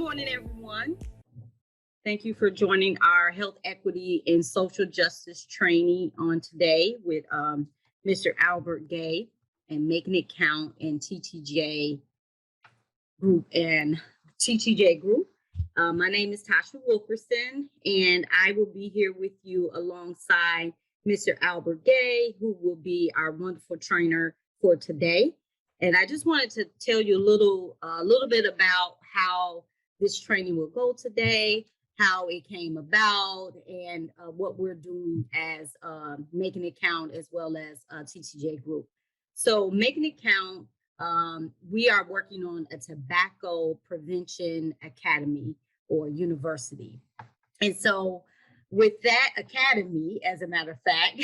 morning, everyone. Thank you for joining our health equity and social justice training on today with Mr. Albert Gay and Making It Count and TTJ Group. My name is Tasha Wilkerson, and I will be here with you alongside Mr. Albert Gay, who will be our wonderful trainer for today. And I just wanted to tell you a little bit about how this training will go today, how it came about, and what we're doing as Making It Count as well as TTJ Group. So Making It Count, we are working on a tobacco prevention academy or university. And so with that academy, as a matter of fact,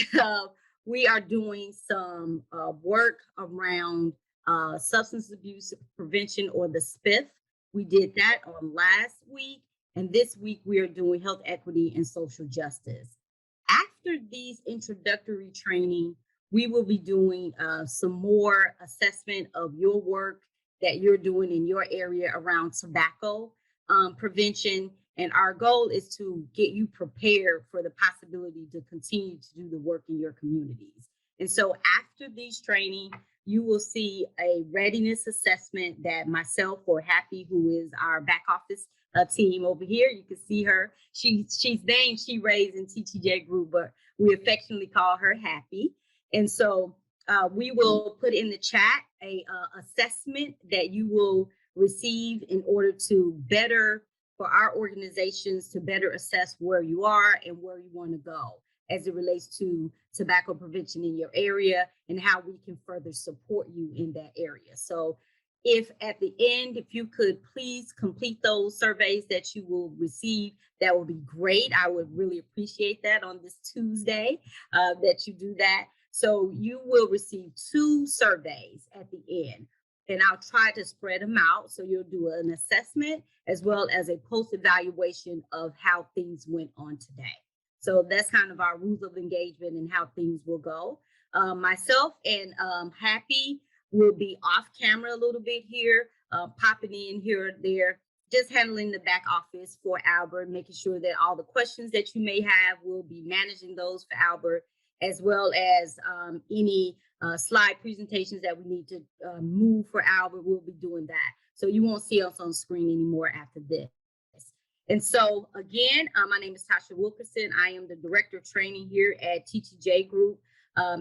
we are doing some work around substance abuse prevention, or the SPIF. We did that on last week. And this week we are doing health equity and social justice. After these introductory training, we will be doing some more assessment of your work that you're doing in your area around tobacco prevention. And our goal is to get you prepared for the possibility to continue to do the work in your communities. And so after these training, you will see a readiness assessment that myself, or Happy, who is our back office team over here, you can see her. She's named She Raised in TTJ Group, but we affectionately call her Happy. And so we will put in the chat a assessment that you will receive in order to better, for our organizations to better assess where you are and where you want to go as it relates to tobacco prevention in your area and how we can further support you in that area. So if at the end, if you could please complete those surveys that you will receive, that would be great. I would really appreciate that on this Tuesday that you do that. So you will receive 2 surveys at the end, and I'll try to spread them out. So you'll do an assessment as well as a post-evaluation of how things went on today. So that's kind of our rules of engagement and how things will go. Myself and Happy will be off camera a little bit here, popping in here or there, just handling the back office for Albert, making sure that all the questions that you may have, will be managing those for Albert, as well as any slide presentations that we need to move for Albert. We'll be doing that. So you won't see us on screen anymore after this. And so again, my name is Tasha Wilkerson. I am the Director of Training here at TTJ Group,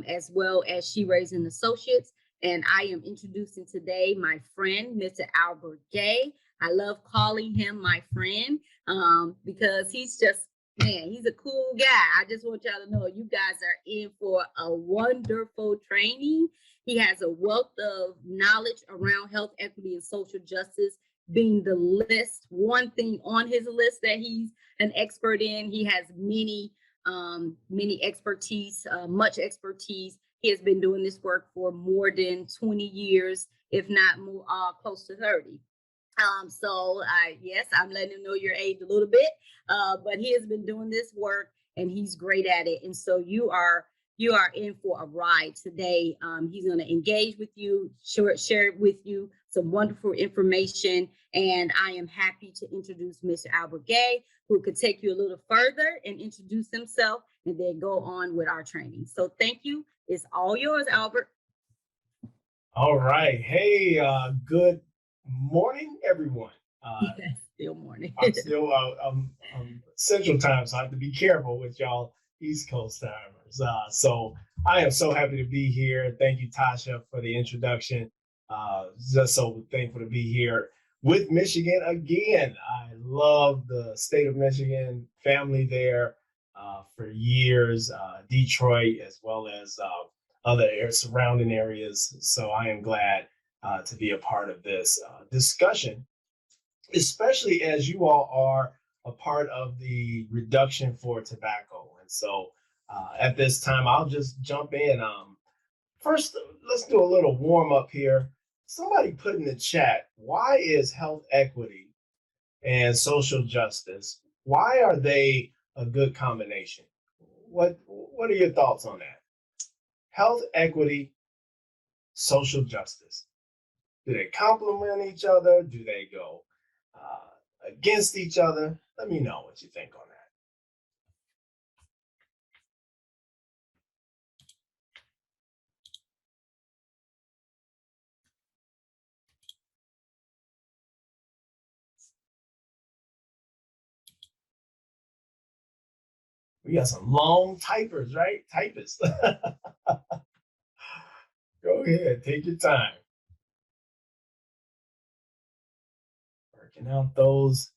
as well as She Raised and Associates. And I am introducing today my friend, Mr. Albert Gay. I love calling him my friend because he's just, man, he's a cool guy. I just want y'all to know you guys are in for a wonderful training. He has a wealth of knowledge around health equity and social justice, being the list, one thing on his list that he's an expert in. He has many expertise, much expertise. He has been doing this work for more than 20 years, if not more, close to 30. Yes, I'm letting him know your age a little bit, but he has been doing this work and he's great at it. And so you are in for a ride today. He's going to engage with you, share with you some wonderful information. And I am happy to introduce Mr. Albert Gay, who could take you a little further and introduce himself and then go on with our training. So thank you. It's all yours, Albert. All right. Hey, good morning, everyone. Still morning. I'm Central Time, so I have to be careful with y'all East Coast timers. So I am so happy to be here. Thank you, Tasha, for the introduction. Just so thankful to be here with Michigan again. I love the state of Michigan, family there for years, Detroit, as well as other surrounding areas. So I am glad to be a part of this discussion, especially as you all are a part of the reduction for tobacco. And so at this time, I'll just jump in. First, let's do a little warm up here. Somebody put in the chat, why is health equity and social justice, why are they a good combination? What are your thoughts on that? Health equity, social justice. Do they complement each other? Do they go against each other? Let me know what you think on that. We got some long typers, right? Typists. Go ahead, take your time. Working out those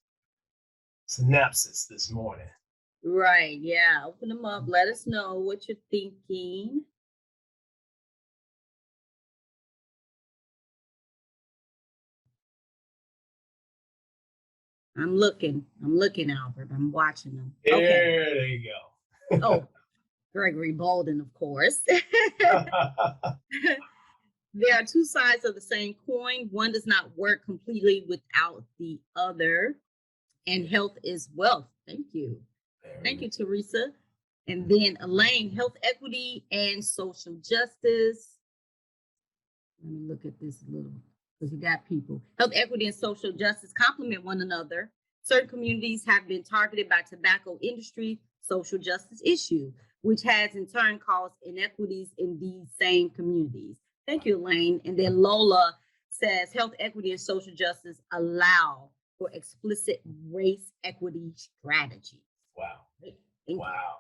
synapses this morning. Right. Yeah. Open them up. Let us know what you're thinking. I'm looking. I'm looking, Albert. I'm watching them. Okay. There you go. Oh, Gregory Bolden, of course. There are two sides of the same coin. One does not work completely without the other. And health is wealth. Thank you. Thank you, Teresa. And then Elaine, health equity and social justice. Let me look at this a little because you got people. Health equity and social justice complement one another. Certain communities have been targeted by tobacco industry social justice issue, which has in turn caused inequities in these same communities. Thank you, Elaine. And then Lola says health equity and social justice allow for explicit race equity strategies. Wow. Thank wow.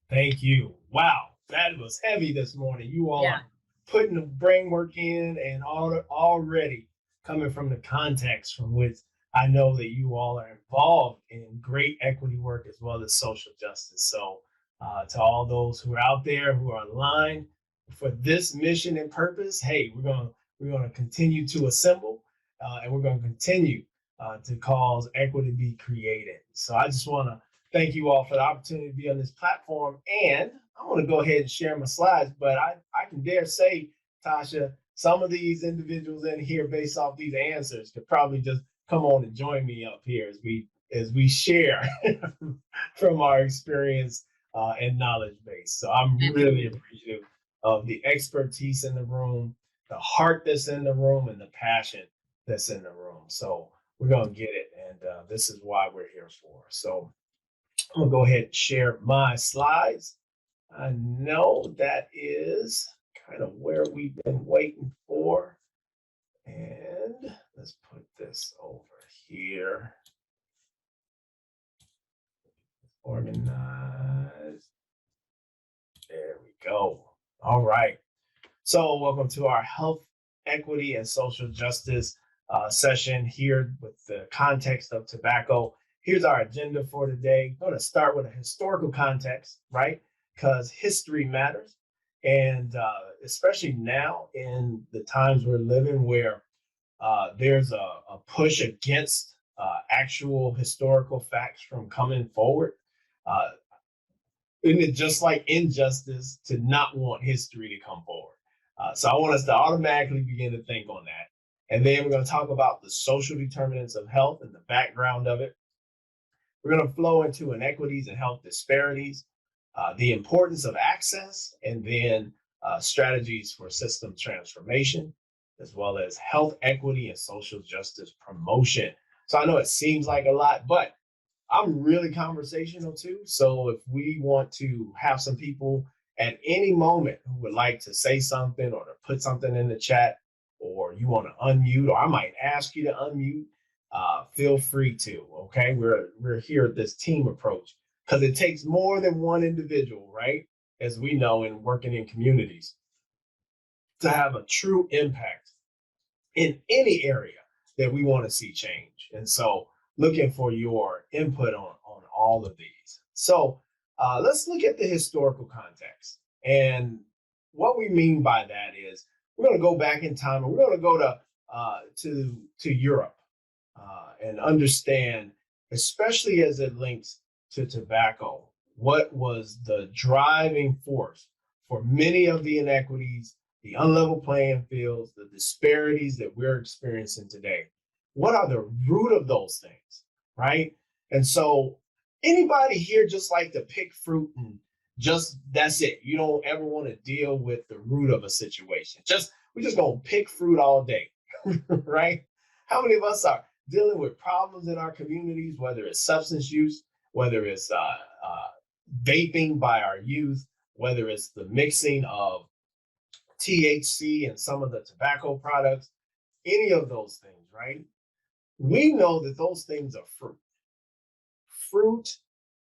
You. Thank you. Wow. That was heavy this morning. You all are putting the brain work in and already coming from the context from which I know that you all are involved in great equity work as well as social justice. So to all those who are out there who are aligned for this mission and purpose, hey, we're gonna continue to assemble and we're gonna continue to cause equity to be created. So I just want to thank you all for the opportunity to be on this platform. And I want to go ahead and share my slides, but I can dare say, Tasha, some of these individuals in here based off these answers could probably just come on and join me up here as we share from our experience and knowledge base. So I'm really appreciative of the expertise in the room, the heart that's in the room, and the passion that's in the room. So we're going to get it. And this is why we're here for. So I'm going to go ahead and share my slides. I know that is kind of where we've been waiting for. And let's put this over here. Organized. There we go. All right. So welcome to our health, equity, and social justice session here with the context of tobacco. Here's our agenda for today. I'm going to start with a historical context, right? Because history matters. And especially now in the times we're living where there's a push against actual historical facts from coming forward. Isn't it just like injustice to not want history to come forward? So I want us to automatically begin to think on that. And then we're going to talk about the social determinants of health and the background of it. We're going to flow into inequities and health disparities, the importance of access, and then strategies for system transformation, as well as health equity and social justice promotion. So I know it seems like a lot, but I'm really conversational too. So if we want to have some people at any moment who would like to say something or to put something in the chat, or you want to unmute, or I might ask you to unmute, feel free to. Okay, we're here at this team approach because it takes more than one individual, right? As we know in working in communities, to have a true impact in any area that we want to see change. And so looking for your input on all of these. So let's look at the historical context. And what we mean by that is we're going to go back in time and we're going to go to Europe and understand, especially as it links to tobacco, what was the driving force for many of the inequities, the unlevel playing fields, the disparities that we're experiencing today. What are the root of those things, right? And so anybody here just like to pick fruit and just that's it. You don't ever want to deal with the root of a situation. We're just gonna pick fruit all day, right? How many of us are dealing with problems in our communities, whether it's substance use, whether it's vaping by our youth, whether it's the mixing of THC and some of the tobacco products, any of those things, right? We know that those things are fruit,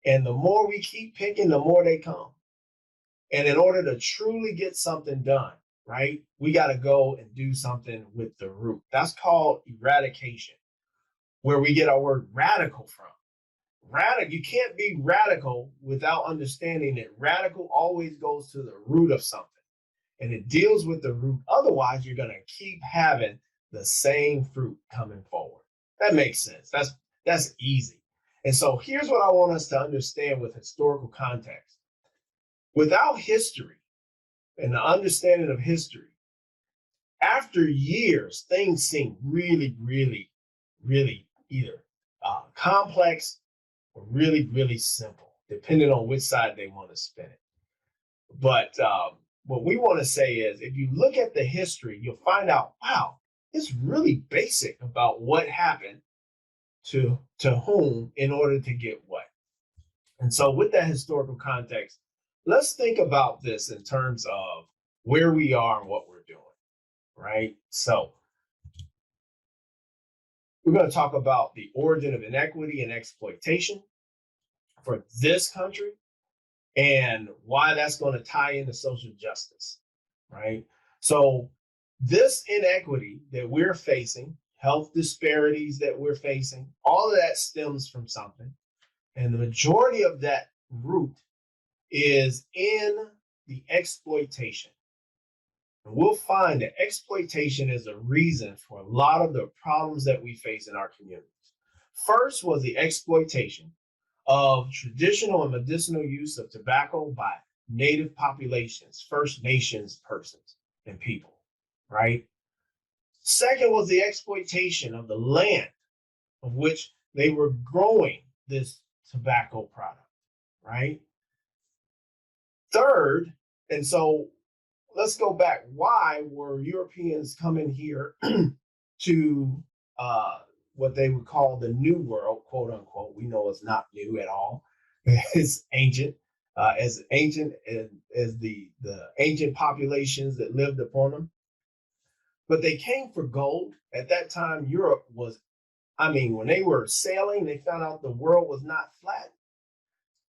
and the more we keep picking, the more they come. And in order to truly get something done, right, we got to go and do something with the root. That's called eradication, where we get our word radical from. Radical, you can't be radical without understanding that radical always goes to the root of something, and it deals with the root. Otherwise, you're going to keep having the same fruit coming forward. That makes sense. That's easy. And so here's what I want us to understand with historical context. Without history and the understanding of history, after years, things seem really, really, really either complex or really, really simple, depending on which side they want to spin it. But what we want to say is, if you look at the history, you'll find out, wow, it's really basic about what happened to whom in order to get what. And so with that historical context, let's think about this in terms of where we are and what we're doing, right? So we're going to talk about the origin of inequity and exploitation for this country and why that's going to tie into social justice, right? So this inequity that we're facing, health disparities that we're facing, all of that stems from something. And the majority of that root is in the exploitation. And we'll find that exploitation is a reason for a lot of the problems that we face in our communities. First was the exploitation of traditional and medicinal use of tobacco by native populations, First Nations persons and people, right? Second was the exploitation of the land of which they were growing this tobacco product, right? Third, and so let's go back. Why were Europeans coming here to what they would call the New World, quote unquote? We know it's not new at all. It's ancient, as ancient as the ancient populations that lived upon them. But they came for gold. At that time, Europe was, I mean, when they were sailing, they found out the world was not flat.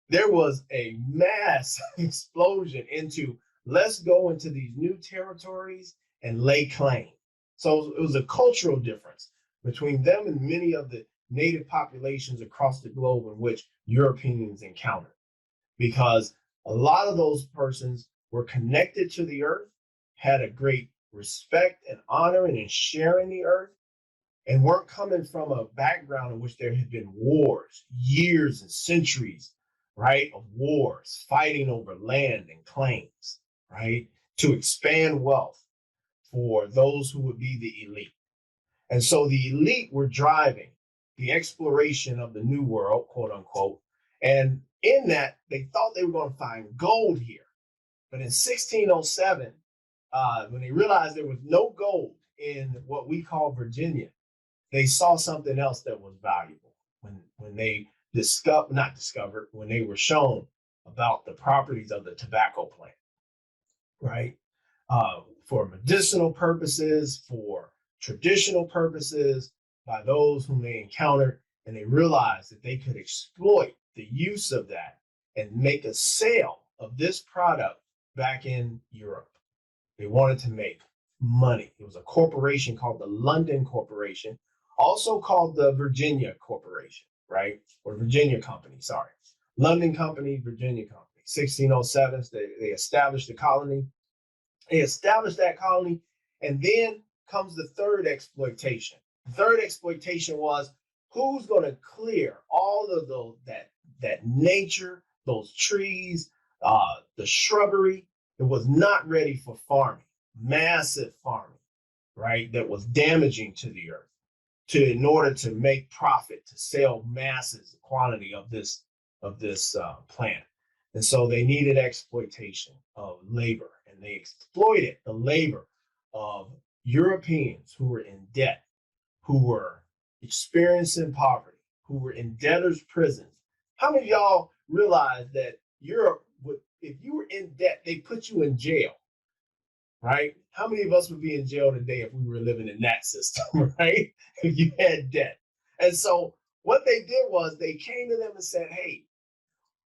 There was a mass explosion into, let's go into these new territories and lay claim. So it was a cultural difference between them and many of the native populations across the globe in which Europeans encountered, because a lot of those persons were connected to the earth, had a great respect and honoring and sharing the earth, and weren't coming from a background in which there had been wars, years and centuries, right, of wars, fighting over land and claims, right, to expand wealth for those who would be the elite. And so the elite were driving the exploration of the New World, quote unquote. And in that, they thought they were going to find gold here. But in 1607, when they realized there was no gold in what we call Virginia, they saw something else that was valuable when they when they were shown about the properties of the tobacco plant, right? For medicinal purposes, for traditional purposes, by those whom they encountered, and they realized that they could exploit the use of that and make a sale of this product back in Europe. They wanted to make money. It was a corporation called the London Corporation, also called the Virginia Corporation, right? Or Virginia Company, sorry. London Company, Virginia Company. 1607, they established the colony. They established that colony, and then comes the third exploitation. The third exploitation was, who's going to clear all of that nature, those trees, the shrubbery that was not ready for farming, massive farming, right? That was damaging to the earth, in order to make profit, to sell masses, quantity of this plant. And so they needed exploitation of labor, and they exploited the labor of Europeans who were in debt, who were experiencing poverty, who were in debtors' prisons. How many of y'all realize that if you were in debt, they put you in jail, right? How many of us would be in jail today if we were living in that system, right? If you had debt. And so what they did was they came to them and said, hey,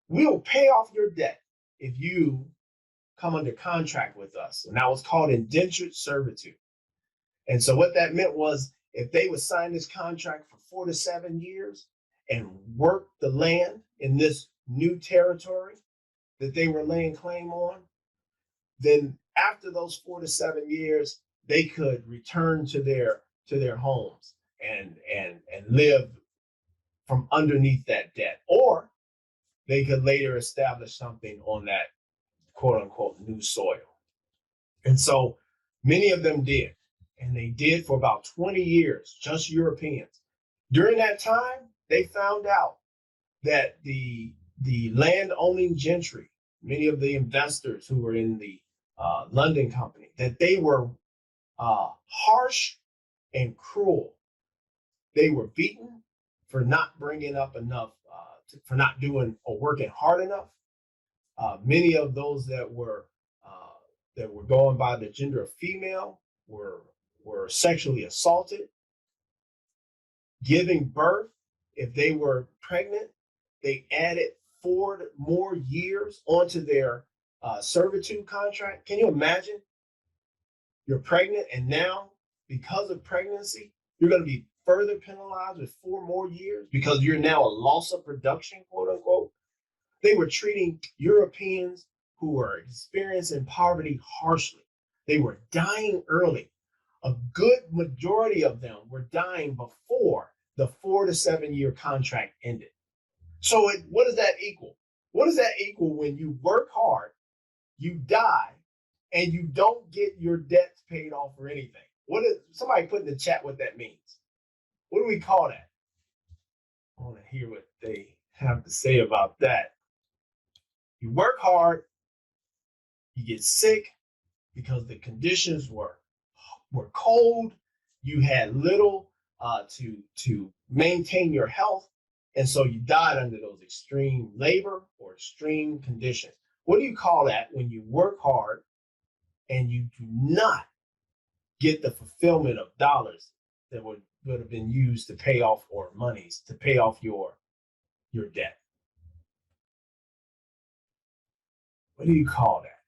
we'll pay off your debt if you come under contract with us. And that was called indentured servitude. And so what that meant was if they would sign this contract for 4 to 7 years and work the land in this new territory that they were laying claim on, then after those 4 to 7 years, they could return to their homes and live from underneath that debt. Or they could later establish something on that quote unquote new soil. And so many of them did. And they did for about 20 years, just Europeans. During that time, they found out that the land owning gentry, many of the investors who were in the London company, that they were harsh and cruel. They were beaten for not bringing up enough, for not doing or working hard enough. Many of those that were going by the gender of female were sexually assaulted. Giving birth, if they were pregnant, they added 4 more years onto their servitude contract. Can you imagine? You're pregnant, and now because of pregnancy, you're going to be further penalized with 4 more years because you're now a loss of production, quote unquote. They were treating Europeans who were experiencing poverty harshly. They were dying early. A good majority of them were dying before the 4 to 7 year contract ended. So what does that equal? What does that equal when you work hard, you die, and you don't get your debts paid off or anything? What is somebody put in the chat what that means? What do we call that? I want to hear what they have to say about that. You work hard, you get sick because the conditions were cold, you had little to maintain your health, and so you died under those extreme labor or extreme conditions. What do you call that when you work hard and you do not get the fulfillment of dollars that would have been used to pay off, or monies to pay off your debt? What do you call that?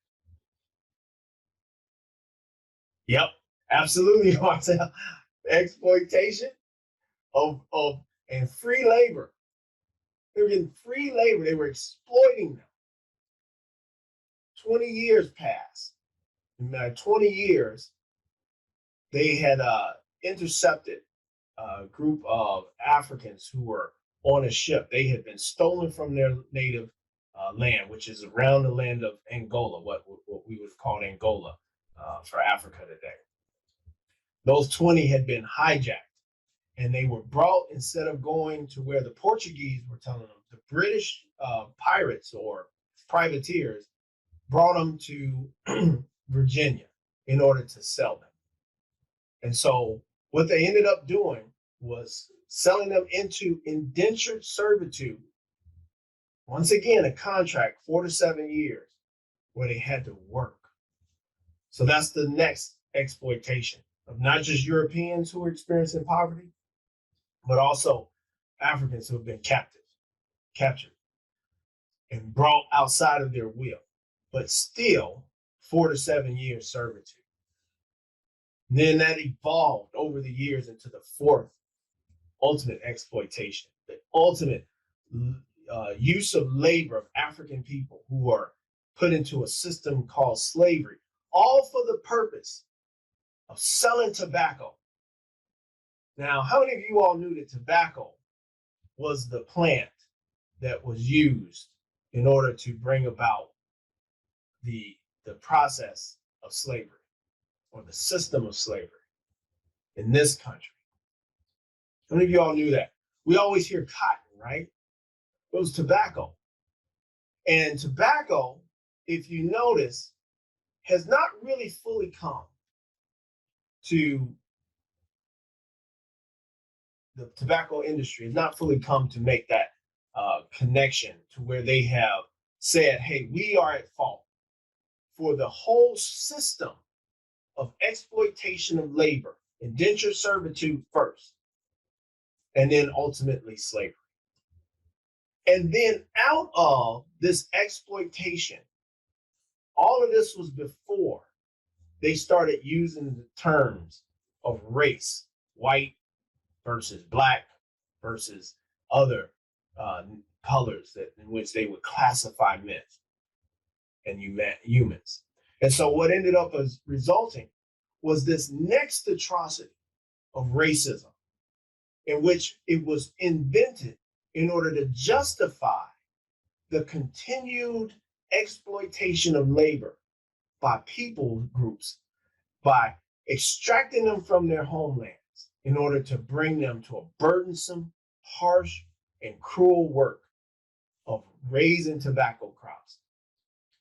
Yep, absolutely, Marcel. Exploitation of and free labor. They were getting free labor. They were exploiting them. 20 years passed. In 20 years, they had intercepted a group of Africans who were on a ship. They had been stolen from their native land, which is around the land of Angola, what we would call Angola for Africa today. Those 20 had been hijacked, and they were brought, instead of going to where the Portuguese were telling them, the British pirates or privateers brought them to Virginia in order to sell them. And so what they ended up doing was selling them into indentured servitude. Once again, a contract, 4 to 7 years, where they had to work. So that's the next exploitation of not just Europeans who are experiencing poverty, but also Africans who have been captured, and brought outside of their will, but still 4 to 7 years servitude. And then that evolved over the years into the fourth ultimate exploitation, the ultimate use of labor of African people who are put into a system called slavery, all for the purpose of selling tobacco. Now, how many of you all knew that tobacco was the plant that was used in order to bring about the process of slavery, or the system of slavery in this country? How many of you all knew that? We always hear cotton, right? It was tobacco. And tobacco, if you notice, has not really fully come to the tobacco industry has not fully come to make that connection to where they have said, hey, we are at fault for the whole system of exploitation of labor, indentured servitude first, and then ultimately slavery. And then out of this exploitation, all of this was before they started using the terms of race, white versus black versus other colors in which they would classify men and humans. And so what ended up as resulting was this next atrocity of racism, in which it was invented in order to justify the continued exploitation of labor by people groups, by extracting them from their homelands in order to bring them to a burdensome, harsh, and cruel work of raising tobacco crops,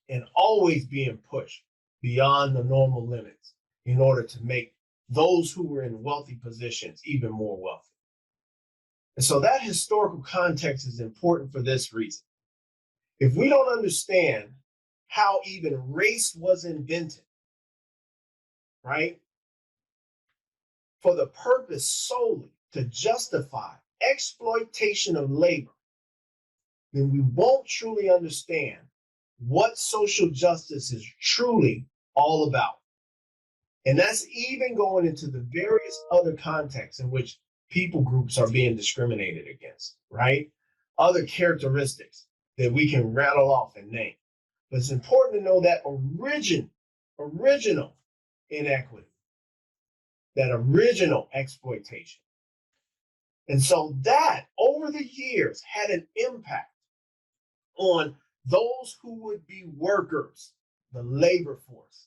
and always being pushed beyond the normal limits in order to make those who were in wealthy positions even more wealthy. And so that historical context is important for this reason. If we don't understand how even race was invented, right, for the purpose solely to justify exploitation of labor, then we won't truly understand what social justice is truly all about. And that's even going into the various other contexts in which people groups are being discriminated against, right? Other characteristics that we can rattle off and name. But it's important to know that original inequity, that original exploitation. And so that over the years had an impact on those who would be workers, the labor force.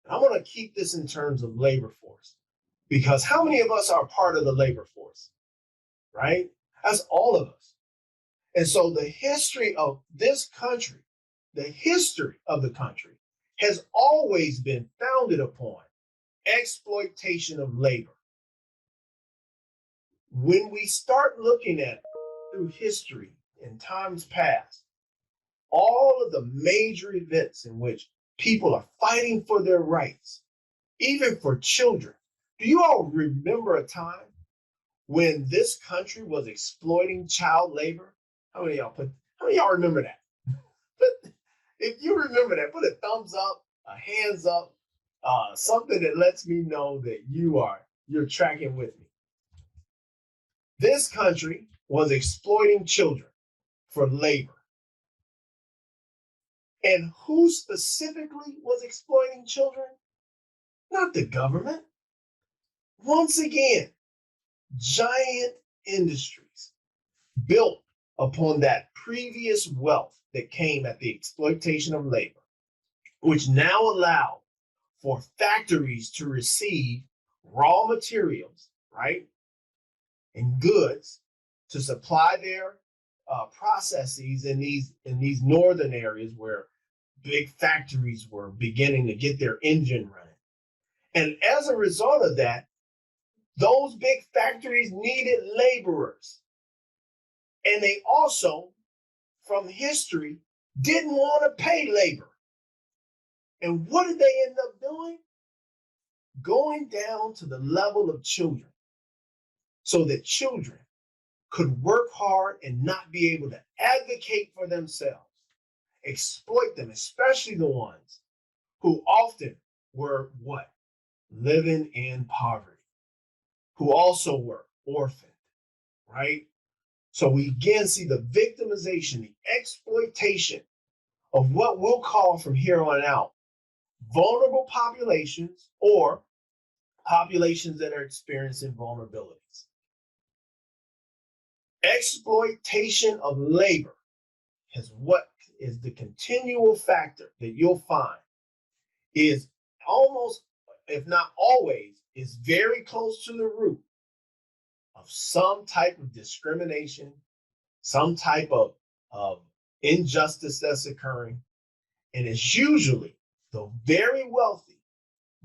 And I'm going to keep this in terms of labor force, because how many of us are part of the labor force, right? That's all of us. And so the history of this country, the history of the country has always been founded upon exploitation of labor. When we start looking at through history in times past, all of the major events in which people are fighting for their rights, even for children. Do you all remember a time when this country was exploiting child labor? How many of y'all remember that? But if you remember that, put a thumbs up, a hands up, something that lets me know that you're tracking with me. This country was exploiting children for labor. And who specifically was exploiting children? Not the government. Once again, giant industries built upon that previous wealth that came at the exploitation of labor, which now allowed for factories to receive raw materials, right, and goods to supply their processes in these northern areas where big factories were beginning to get their engine running. And as a result of that, those big factories needed laborers. And they also, from history, didn't want to pay labor. And what did they end up doing? Going down to the level of children so that children could work hard and not be able to advocate for themselves, exploit them, especially the ones who often were what? Living in poverty, who also were orphaned, right? So we again see the victimization, the exploitation of what we'll call from here on out vulnerable populations or populations that are experiencing vulnerabilities. Exploitation of labor is what is the continual factor that you'll find is almost, if not always, is very close to the root of some type of discrimination, some type of injustice that's occurring. And it's usually the very wealthy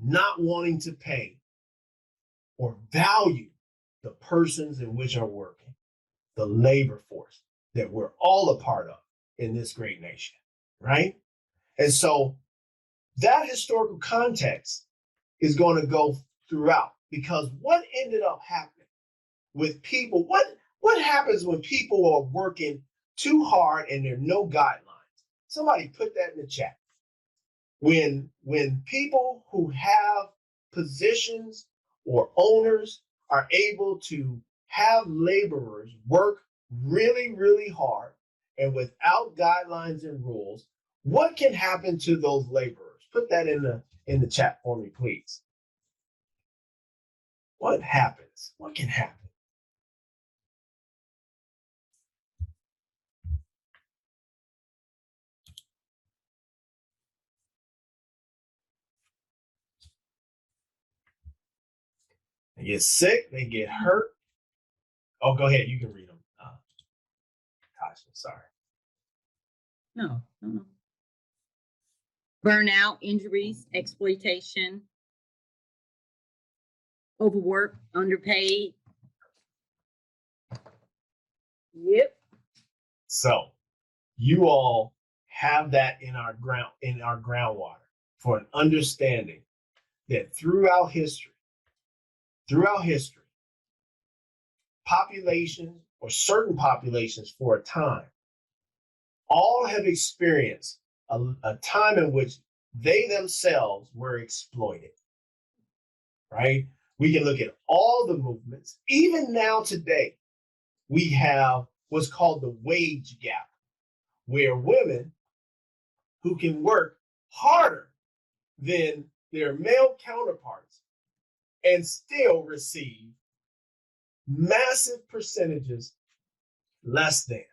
not wanting to pay or value the persons in which are working, the labor force that we're all a part of in this great nation, right? And so that historical context is going to go throughout, because what ended up happening with people, what happens when people are working too hard and there are no guidelines? Somebody put that in the chat. When people who have positions or owners are able to have laborers work really, really hard and without guidelines and rules, what can happen to those laborers? Put that in the chat for me, please. What happens? What can happen? They get sick, they get hurt. Oh, go ahead. You can read them. Tasha, sorry. No. Burnout, injuries, exploitation, overwork, underpaid. Yep. So you all have that in our groundwater for an understanding that throughout history, populations or certain populations for a time all have experienced a time in which they themselves were exploited, right? We can look at all the movements. Even now today, we have what's called the wage gap, where women who can work harder than their male counterparts and still receive massive percentages less than.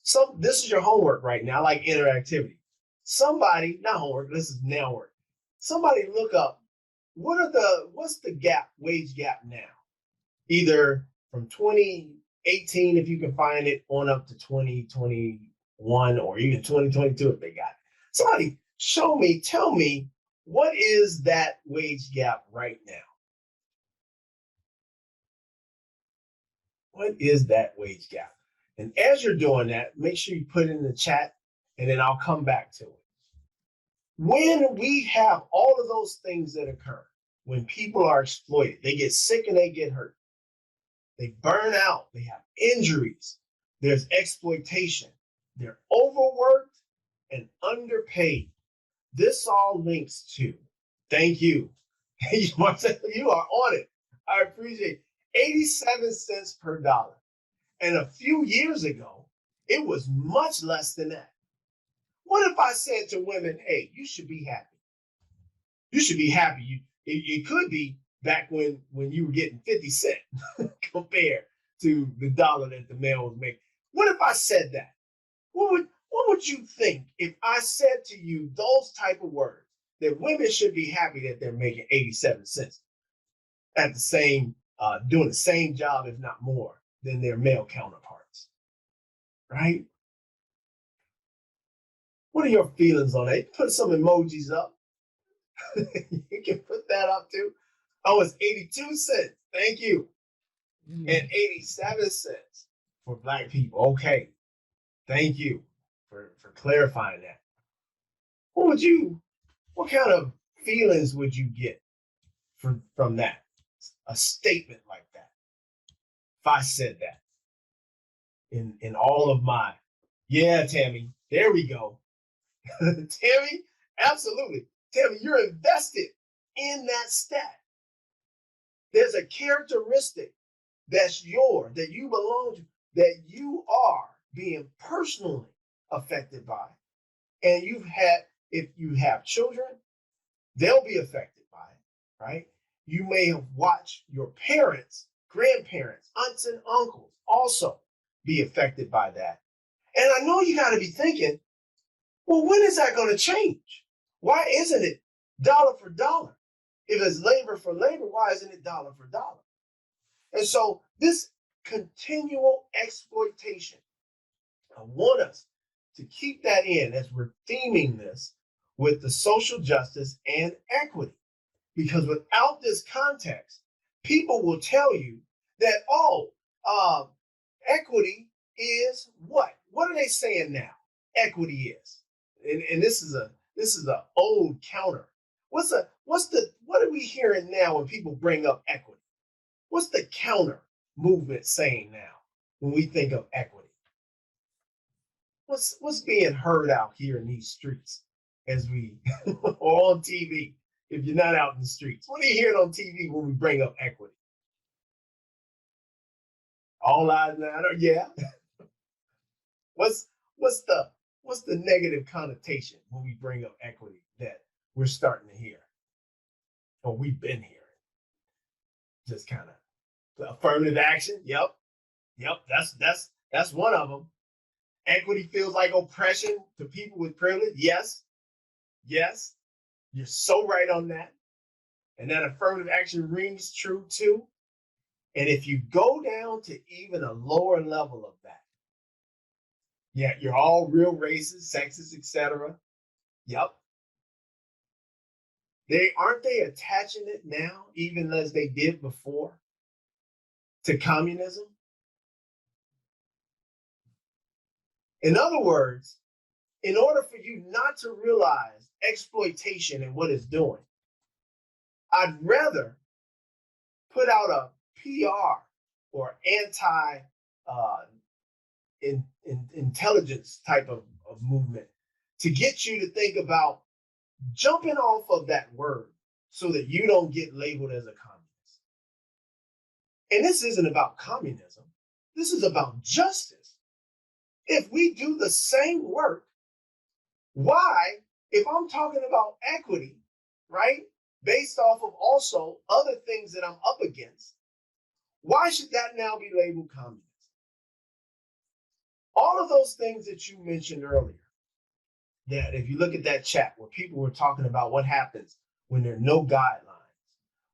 So this is your homework right now, like interactivity. Somebody, not homework, this is now work. Somebody look up what's the gap, wage gap now? Either from 2018, if you can find it, on up to 2021 or even 2022 if they got it. Somebody show me, tell me, what is that wage gap right now? What is that wage gap? And as you're doing that, make sure you put it in the chat and then I'll come back to it. When we have all of those things that occur, when people are exploited, they get sick and they get hurt, they burn out, they have injuries, there's exploitation, they're overworked and underpaid. This all links to, thank you. You are on it. I appreciate it. 87 cents per dollar. And a few years ago, it was much less than that. What if I said to women, hey, you should be happy? You should be happy. It could be back when you were getting 50 cents compared to the dollar that the male was making. What if I said that? What would you think if I said to you those type of words, that women should be happy that they're making 87 cents at the same, doing the same job, if not more, than their male counterparts, right? What are your feelings on that? Put some emojis up. You can put that up too. Oh, it's 82 cents. Thank you. And 87 cents for Black people. Okay. Thank you for clarifying that. What kind of feelings would you get from that? A statement like that. If I said that in all of my, yeah, Tammy, there we go. Tammy, absolutely. Tammy, you're invested in that stat. There's a characteristic that's yours, that you belong to, that you are being personally affected by. And if you have children, they'll be affected by it, right? You may have watched your parents, grandparents, aunts and uncles also be affected by that. And I know you got to be thinking, well, when is that going to change? Why isn't it dollar for dollar? If it's labor for labor, why isn't it dollar for dollar? And so this continual exploitation, I want us to keep that in as we're theming this with the social justice and equity. Because without this context, people will tell you that, equity is what? What are they saying now? Equity is, and this is a old counter. What are we hearing now when people bring up equity? What's the counter movement saying now when we think of equity? What's being heard out here in these streets as we or on TV? If you're not out in the streets, what are you hearing on TV when we bring up equity? All lives matter, yeah. What's what's the what's the negative connotation when we bring up equity that we're starting to hear or we've been hearing? Just kind of affirmative action. Yep. That's one of them. Equity feels like oppression to people with privilege. Yes, you're so right on that. And that affirmative action rings true too. And if you go down to even a lower level of that, yeah, you're all real racist, sexist, etc. Yep. They attaching it now, even as they did before, to communism? In other words, in order for you not to realize exploitation and what it's doing, I'd rather put out a PR or anti uh, intelligence type of movement to get you to think about jumping off of that word so that you don't get labeled as a communist. And this isn't about communism. This is about justice. If we do the same work, why, if I'm talking about equity, right, based off of also other things that I'm up against, why should that now be labeled communist? All of those things that you mentioned earlier, that if you look at that chat where people were talking about what happens when there are no guidelines,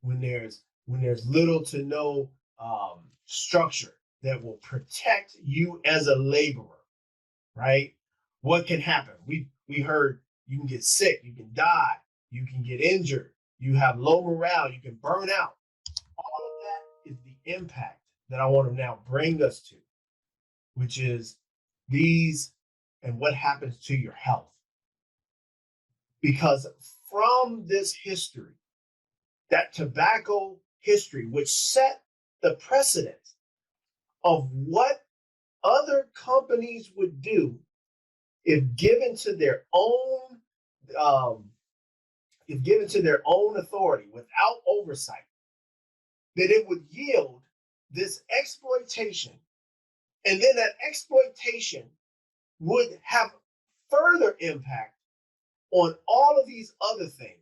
when there's little to no structure that will protect you as a laborer, right? What can happen? We heard you can get sick, you can die, you can get injured, you have low morale, you can burn out. All of that is the impact that I want to now bring us to, which is these and what happens to your health. Because from this history, that tobacco history, which set the precedent of what other companies would do if given to their own um, authority without oversight, that it would yield this exploitation, and then that exploitation would have further impact on all of these other things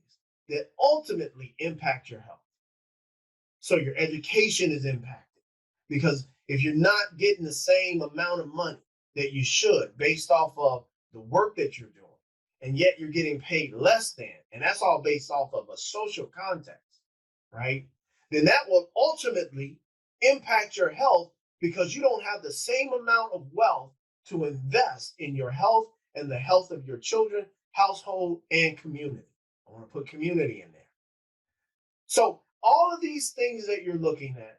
that ultimately impact your health. So your education is impacted because if you're not getting the same amount of money that you should based off of the work that you're doing, and yet you're getting paid less than, and that's all based off of a social context, right? Then that will ultimately impact your health because you don't have the same amount of wealth to invest in your health and the health of your children, household, and community. I want to put community in there. So all of these things that you're looking at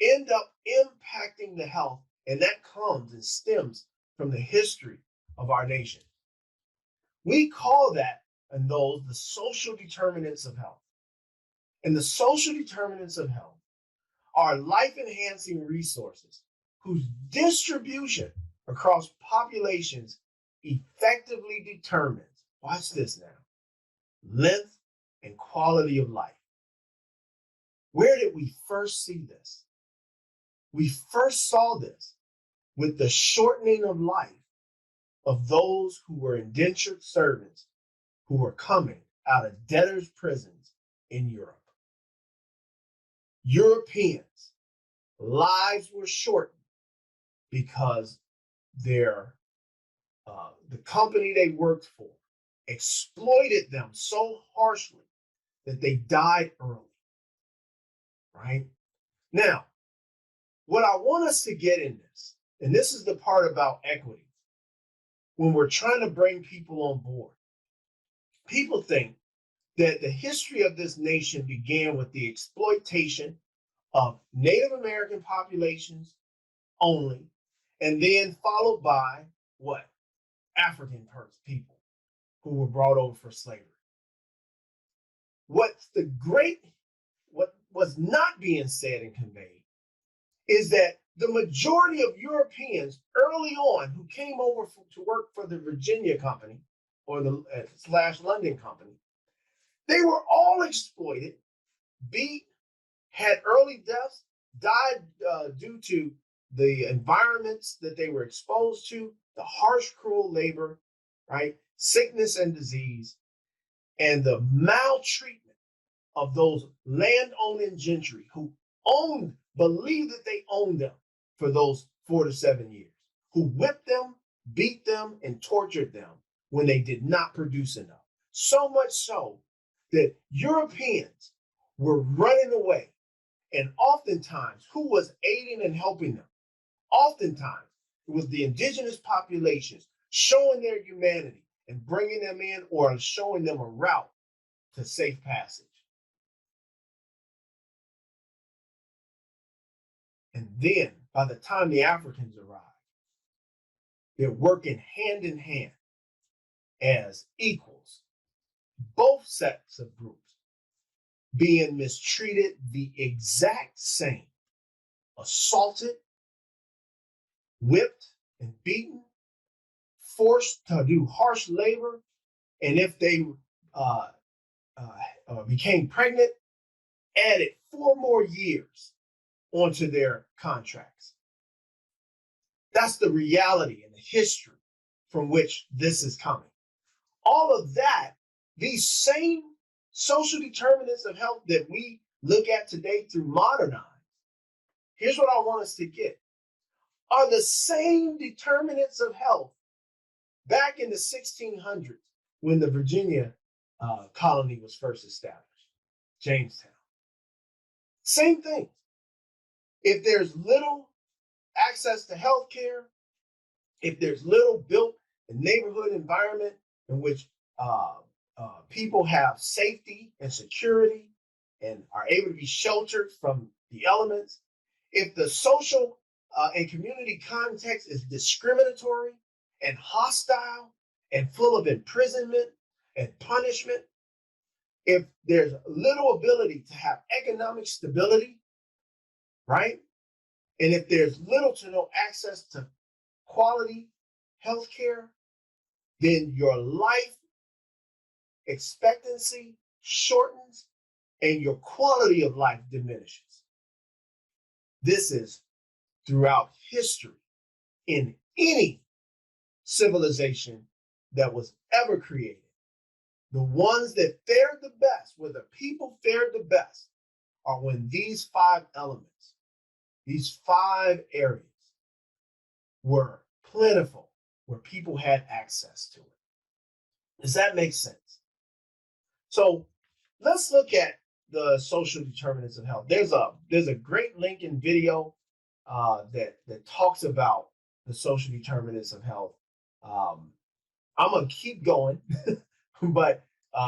end up impacting the health, and that comes and stems from the history of our nation. We call that and those the social determinants of health. And the social determinants of health are life-enhancing resources whose distribution across populations effectively determines, watch this now, length and quality of life. Where did we first see this? We first saw this with the shortening of life of those who were indentured servants who were coming out of debtors' prisons in Europe. Europeans' lives were shortened because the company they worked for exploited them so harshly that they died early. Right? Now, what I want us to get in this, and this is the part about equity, when we're trying to bring people on board, people think that the history of this nation began with the exploitation of Native American populations only, and then followed by what? African people who were brought over for slavery. What's the great, what was not being said and conveyed is that the majority of Europeans early on who came over to work for the Virginia Company or the slash London Company, they were all exploited, beat, had early deaths, died due to the environments that they were exposed to, the harsh, cruel labor, right? Sickness and disease, and the maltreatment of those land-owning gentry who believed that they owned them for those 4 to 7 years, who whipped them, beat them, and tortured them when they did not produce enough. So much so that Europeans were running away. And oftentimes, who was aiding and helping them? Oftentimes, it was the indigenous populations showing their humanity and bringing them in or showing them a route to safe passage. And then, by the time the Africans arrived, they're working hand in hand as equals, both sets of groups being mistreated the exact same, assaulted, whipped and beaten, forced to do harsh labor, and if they became pregnant, added 4 more years onto their contracts. That's the reality and the history from which this is coming. All of that, these same social determinants of health that we look at today through Modernize, here's what I want us to get, are the same determinants of health back in the 1600s when the Virginia colony was first established, Jamestown. Same thing. If there's little access to health care, if there's little built a neighborhood environment in which people have safety and security and are able to be sheltered from the elements, if the social and community context is discriminatory and hostile and full of imprisonment and punishment, if there's little ability to have economic stability, right? And if there's little to no access to quality health care, then your life expectancy shortens and your quality of life diminishes. This is throughout history in any civilization that was ever created. The ones that fared the best, where the people fared the best, are when these 5 elements, these 5 areas were plentiful, where people had access to it. Does that make sense? So let's look at the social determinants of health. There's a great link in video that talks about the social determinants of health. I'm gonna keep going, but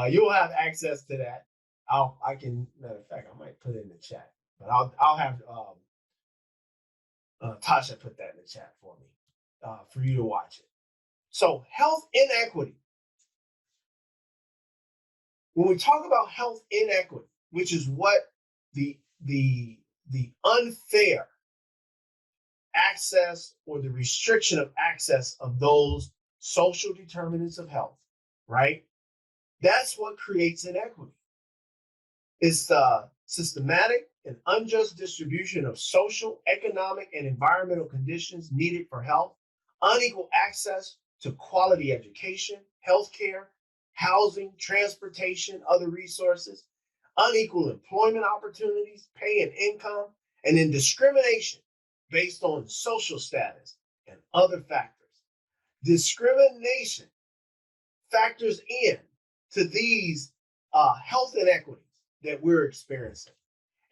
you'll have access to that. Matter of fact, I might put it in the chat, but I'll have Tasha put that in the chat for me for you to watch it. So health inequity. When we talk about health inequity, which is what the unfair access or the restriction of access of those social determinants of health, right? That's what creates inequity. It's the systematic and unjust distribution of social, economic, and environmental conditions needed for health, unequal access to quality education, healthcare, housing, transportation, other resources, unequal employment opportunities, pay and income, and then discrimination based on social status and other factors. Discrimination factors in to these health inequities that we're experiencing.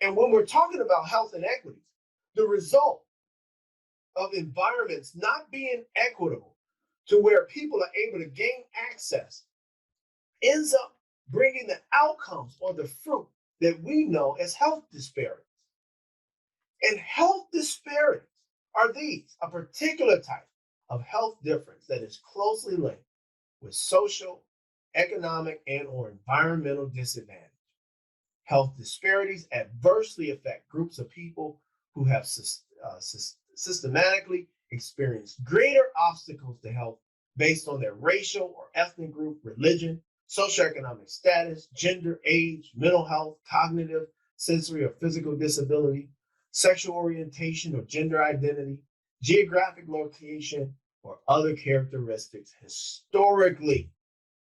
And when we're talking about health inequities, the result of environments not being equitable to where people are able to gain access ends up bringing the outcomes or the fruit that we know as health disparities. And health disparities are these: a particular type of health difference that is closely linked with social, economic, and or environmental disadvantage. Health disparities adversely affect groups of people who have systematically experienced greater obstacles to health based on their racial or ethnic group, religion, socioeconomic status, gender, age, mental health, cognitive, sensory, or physical disability, sexual orientation or gender identity, geographic location, or other characteristics historically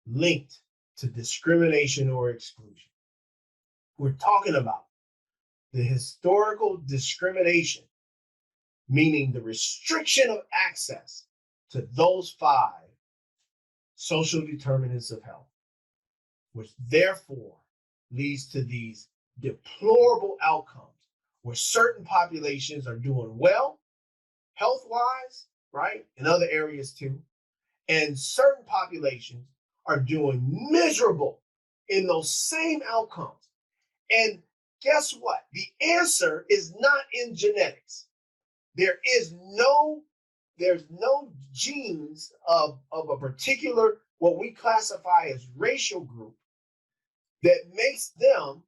linked to discrimination or exclusion. We're talking about the historical discrimination, meaning the restriction of access to those 5 social determinants of health, which therefore leads to these deplorable outcomes where certain populations are doing well health-wise, right? In other areas too. And certain populations are doing miserable in those same outcomes. And guess what? The answer is not in genetics. There's no genes of a particular, what we classify as racial group, that makes them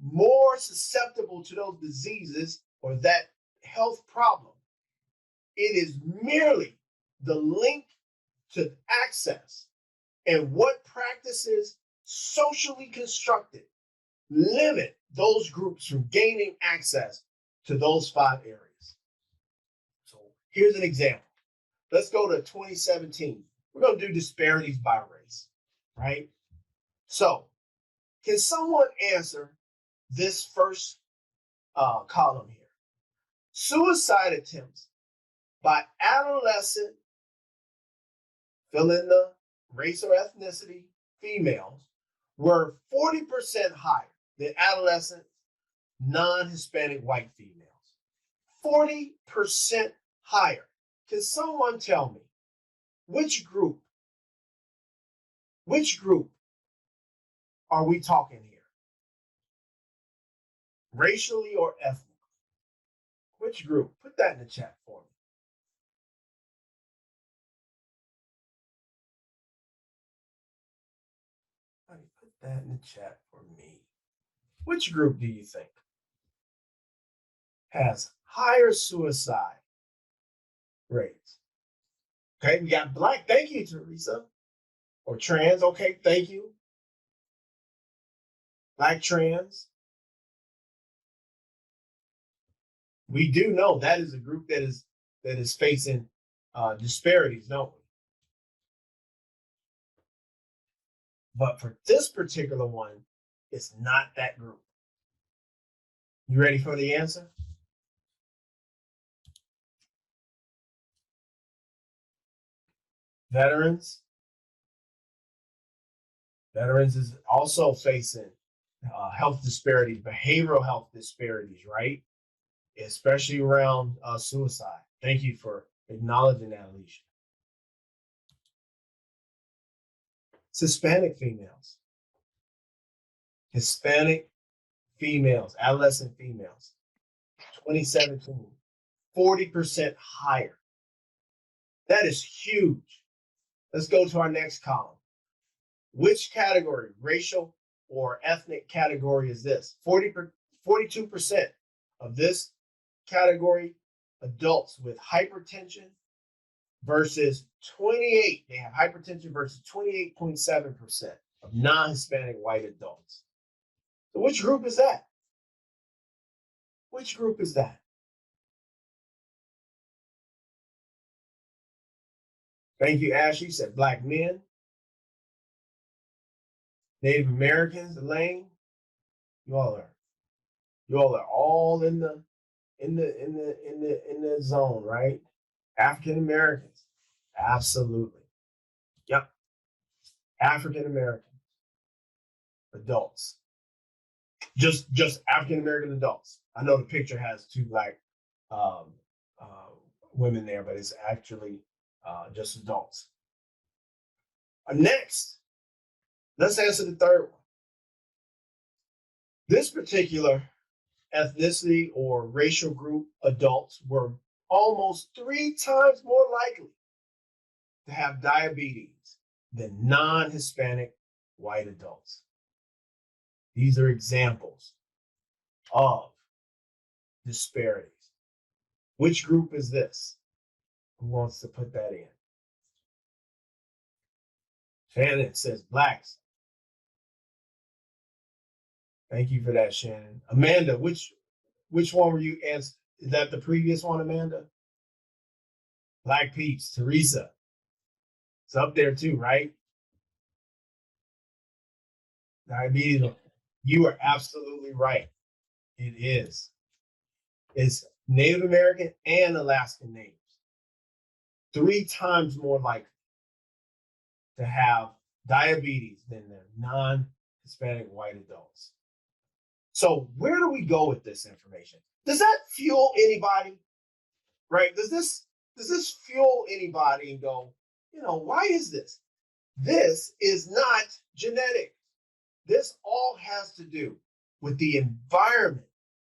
more susceptible to those diseases or that health problem. It is merely the link to access and what practices socially constructed limit those groups from gaining access to those 5 areas. So here's an example. Let's go to 2017. We're going to do disparities by race, right? So can someone answer this first column here? Suicide attempts by adolescent, fill in the race or ethnicity, females were 40% higher than adolescent, non-Hispanic white females. 40% higher. Can someone tell me which group are we talking here? Racially or ethnically? Which group? Put that in the chat for me. Put that in the chat for me. Which group do you think has higher suicide rates? Okay, we got Black. Thank you, Teresa. Or trans. Okay, thank you. Black trans. We do know that is a group that is facing disparities, don't we? But for this particular one, it's not that group. You ready for the answer? Veterans. Veterans is also facing health disparities, behavioral health disparities, right? Especially around suicide. Thank you for acknowledging that, Alicia. It's Hispanic females. Hispanic females, adolescent females, 2017, 40% higher. That is huge. Let's go to our next column. Which category, racial or ethnic category, is this? 42% of this category, adults with hypertension versus 28, they have hypertension versus 28.7% of non-Hispanic white adults. So which group is that? Which group is that? Thank you, Ashley. You said Black men, Native Americans, Elaine. You all are all in the zone, right? African Americans, absolutely. Yep. African American adults, just African American adults. I know the picture has 2 Black women there, but it's actually just adults. Next, let's answer the third one. This particular ethnicity or racial group adults were almost 3 times more likely to have diabetes than non-Hispanic white adults. These are examples of disparities. Which group is this? Who wants to put that in? Shannon says blacks. Thank you for that, Shannon. Amanda, which one were you answering? Is that the previous one, Amanda? Black peeps, Teresa. It's up there too, right? Diabetes. You are absolutely right. It is. It's Native American and Alaskan natives. 3 times more likely to have diabetes than the non-Hispanic white adults. So where do we go with this information? Does that fuel anybody? Right? Does this fuel anybody and go, why is this? This is not genetic. This all has to do with the environment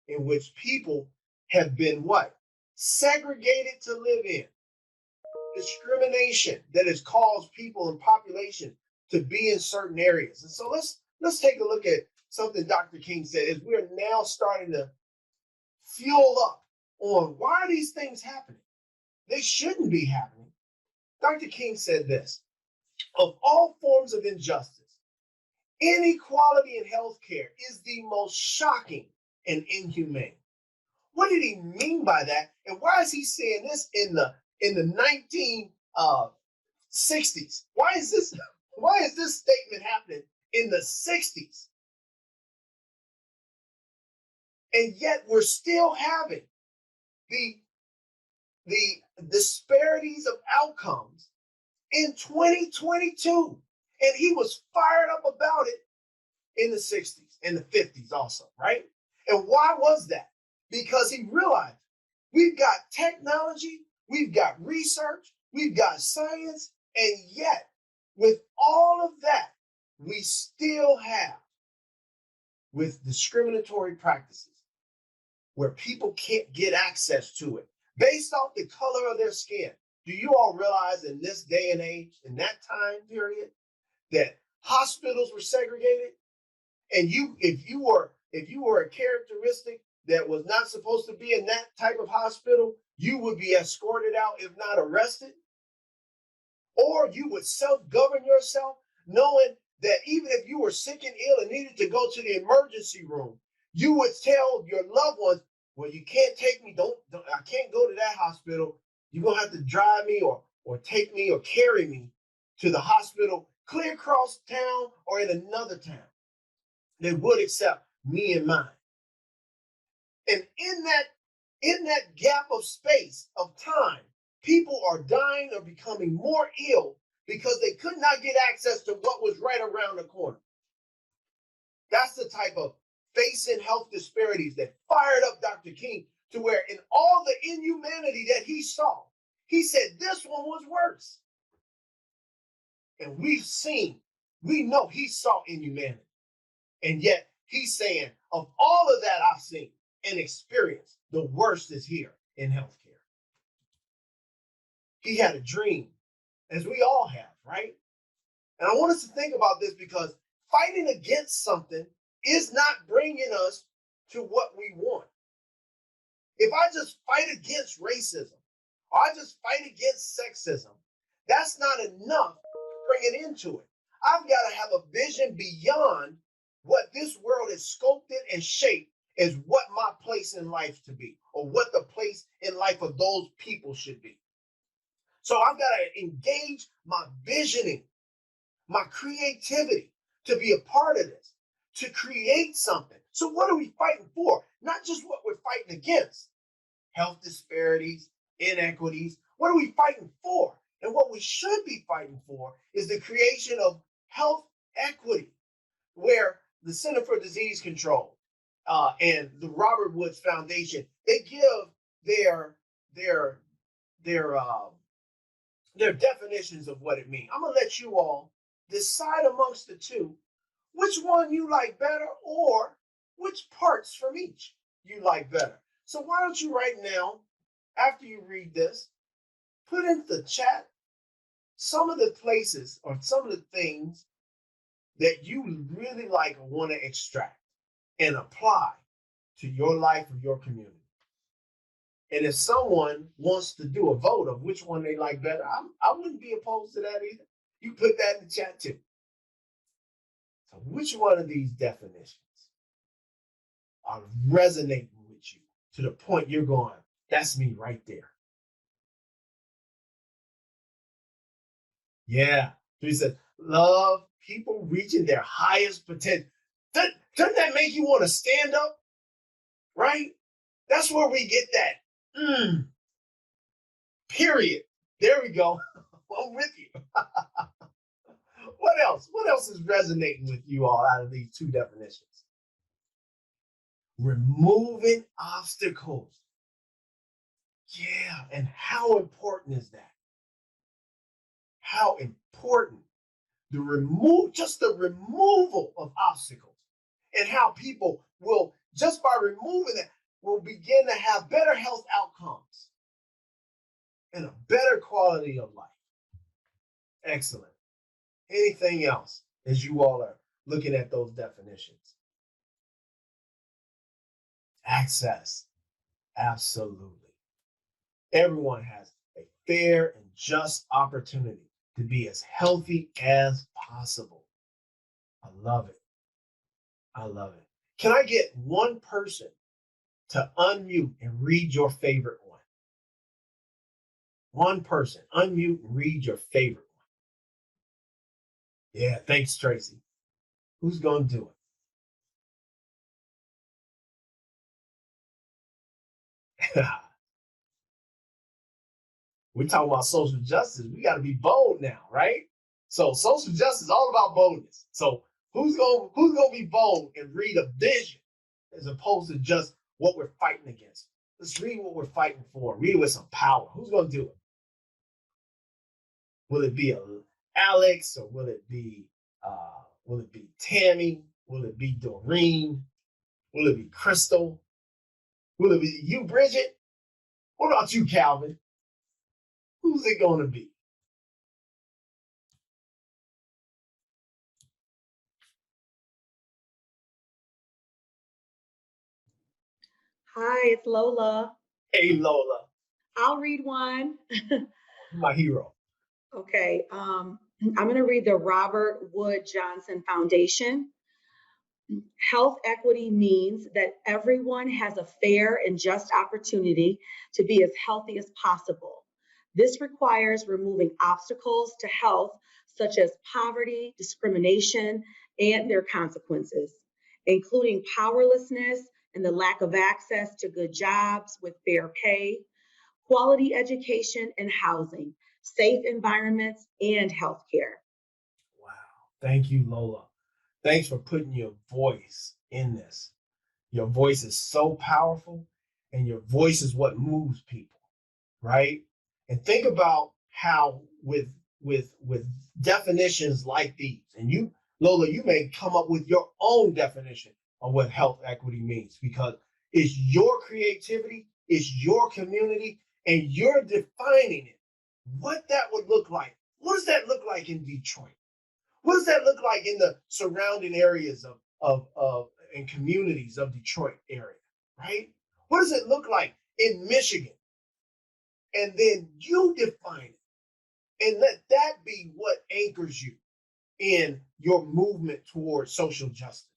in which people have been what? Segregated to live in. Discrimination that has caused people and population to be in certain areas. And so let's take a look at something Dr. King said as we're now starting to fuel up on why are these things happening? They shouldn't be happening. Dr. King said this: of all forms of injustice, inequality in healthcare is the most shocking and inhumane. What did he mean by that? And why is he saying this in the 1960s? Why is this statement happening in the 60s? And yet we're still having the disparities of outcomes in 2022. And he was fired up about it in the 60s and the 50s also, right? And why was that? Because he realized we've got technology, we've got research, we've got science, and yet with all of that, we still have with discriminatory practices where people can't get access to it based off the color of their skin. Do you all realize in this day and age, in that time period, that hospitals were segregated? And if you were a characteristic that was not supposed to be in that type of hospital, you would be escorted out, if not arrested. Or you would self-govern yourself, knowing that even if you were sick and ill and needed to go to the emergency room, you would tell your loved ones, well, you can't take me, I can't go to that hospital. You're gonna have to drive me or take me or carry me to the hospital clear across town or in another town. They would accept me and mine. And in that gap of space of time, people are dying or becoming more ill because they could not get access to what was right around the corner. That's the type of facing health disparities that fired up Dr. King to where in all the inhumanity that he saw, he said this one was worse. And we know he saw inhumanity. And yet he's saying, of all of that I've seen and experienced, the worst is here in healthcare. He had a dream, as we all have, right? And I want us to think about this because fighting against something is not bringing us to what we want. If I just fight against racism, or I just fight against sexism, that's not enough to bring it into it. I've got to have a vision beyond what this world is sculpted and shaped as what my place in life to be, or what the place in life of those people should be. So I've got to engage my visioning, my creativity to be a part of this, to create something. So what are we fighting for? Not just what we're fighting against. Health disparities, inequities. What are we fighting for? And what we should be fighting for is the creation of health equity, where the Center for Disease Control and the Robert Woods Foundation, they give their definitions of what it means. I'm gonna let you all decide amongst the two which one you like better or which parts from each. you like better. So why don't you right now, after you read this, put in the chat some of the places or some of the things that you really like or want to extract and apply to your life or your community. And if someone wants to do a vote of which one they like better, I wouldn't be opposed to that either. You put that in the chat too. So which one of these definitions are resonating with you to the point you're going, that's me right there? Yeah. So he said, love people reaching their highest potential. Doesn't that make you want to stand up? Right? That's where we get that. Period. There we go. I'm with you. What else? What else is resonating with you all out of these two definitions? Removing obstacles. Yeah. And how important is that? How important just the removal of obstacles, and how people will, just by removing it, will begin to have better health outcomes and a better quality of life. Excellent. Anything else as you all are looking at those definitions? Access. Absolutely. Everyone has a fair and just opportunity to be as healthy as possible. I love it. I love it. Can I get one person to unmute and read your favorite one? One person, unmute and read your favorite one. Yeah, thanks, Tracy. Who's going to do it? We're talking about social justice. We got to be bold now, right? So social justice is all about boldness. So who's gonna be bold and read a vision as opposed to just what we're fighting against? Let's read what we're fighting for. Read it with some power. Who's gonna do it? Will it be Alex, or will it be Tammy? Will it be Doreen? Will it be Crystal? Will it be you, Bridget? What about you, Calvin? Who's it going to be? Hi, it's Lola. Hey, Lola. I'll read one. My hero. Okay, I'm going to read the Robert Wood Johnson Foundation. Health equity means that everyone has a fair and just opportunity to be as healthy as possible. This requires removing obstacles to health, such as poverty, discrimination, and their consequences, including powerlessness and the lack of access to good jobs with fair pay, quality education and housing, safe environments, and healthcare. Wow. Thank you, Lola. Thanks for putting your voice in this. Your voice is so powerful, and your voice is what moves people, right? And think about how with definitions like these, and you, Lola, you may come up with your own definition of what health equity means, because it's your creativity, it's your community, and you're defining it. What that would look like. What does that look like in Detroit? What does that look like in the surrounding areas of and communities of Detroit area, right? What does it look like in Michigan? And then you define it, and let that be what anchors you in your movement towards social justice.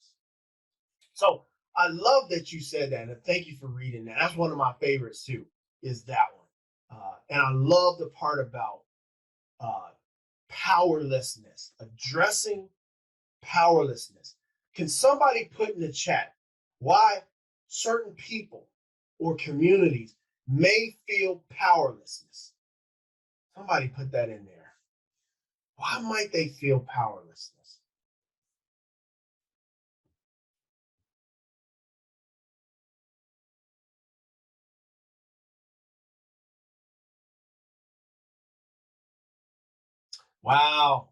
So I love that you said that, and thank you for reading that. That's one of my favorites too, is that one. And I love the part about uh, powerlessness, addressing powerlessness. Can somebody put in the chat why certain people or communities may feel powerlessness? Somebody put that in there. Why might they feel powerlessness? Wow.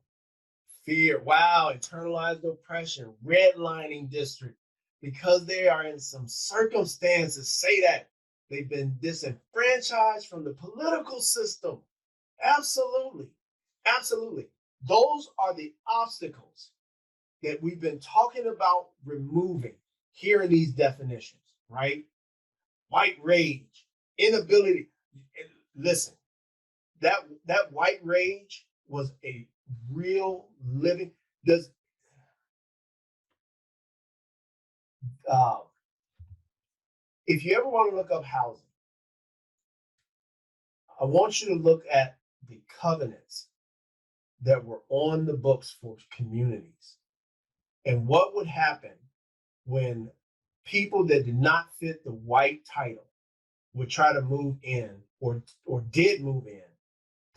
Fear. Wow. Internalized oppression, redlining district, because they are in some circumstances, say that they've been disenfranchised from the political system. Absolutely. Absolutely. Those are the obstacles that we've been talking about removing here in these definitions, right? White rage, inability. Listen, that white rage was a real living. Does uh, if you ever want to look up housing, I want you to look at the covenants that were on the books for communities and what would happen when people that did not fit the white title would try to move in or did move in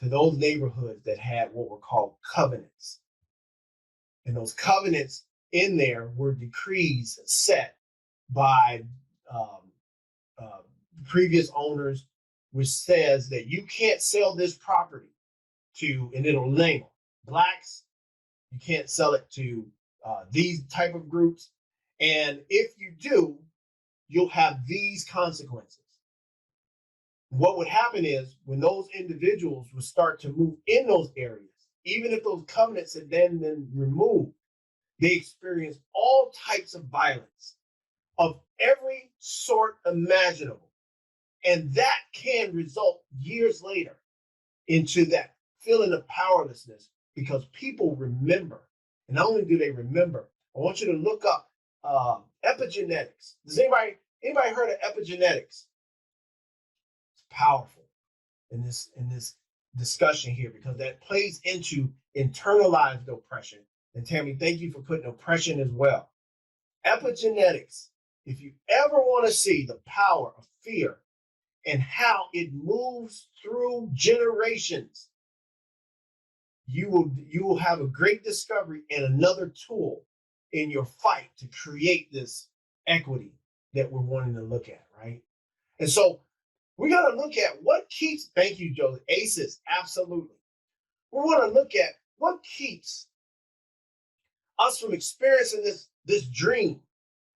to those neighborhoods that had what were called covenants. And those covenants in there were decrees set by um, uh, previous owners, which says that you can't sell this property to, and it'll label blacks. You can't sell it to these type of groups. And if you do, you'll have these consequences. What would happen is when those individuals would start to move in those areas, even if those covenants had then been removed, they experience all types of violence of every sort imaginable. And that can result years later into that feeling of powerlessness because people remember. And not only do they remember, I want you to look up epigenetics. Does anybody heard of epigenetics? It's powerful in this discussion here because that plays into internalized oppression. And Tammy, thank you for putting oppression as well. Epigenetics, if you ever want to see the power of fear and how it moves through generations, you will have a great discovery and another tool in your fight to create this equity that we're wanting to look at, right? And so we're going to look at what keeps, thank you, Joe, ACEs, absolutely. We want to look at what keeps us from experiencing this dream,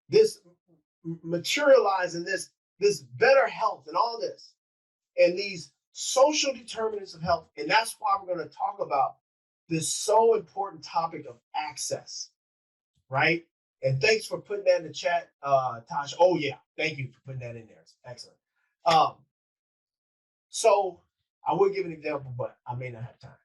this materializing this better health and all this, and these social determinants of health. And that's why we're going to talk about this so important topic of access, right? And thanks for putting that in the chat, Tasha. Oh yeah, thank you for putting that in there. It's excellent. So I will give an example, but I may not have time.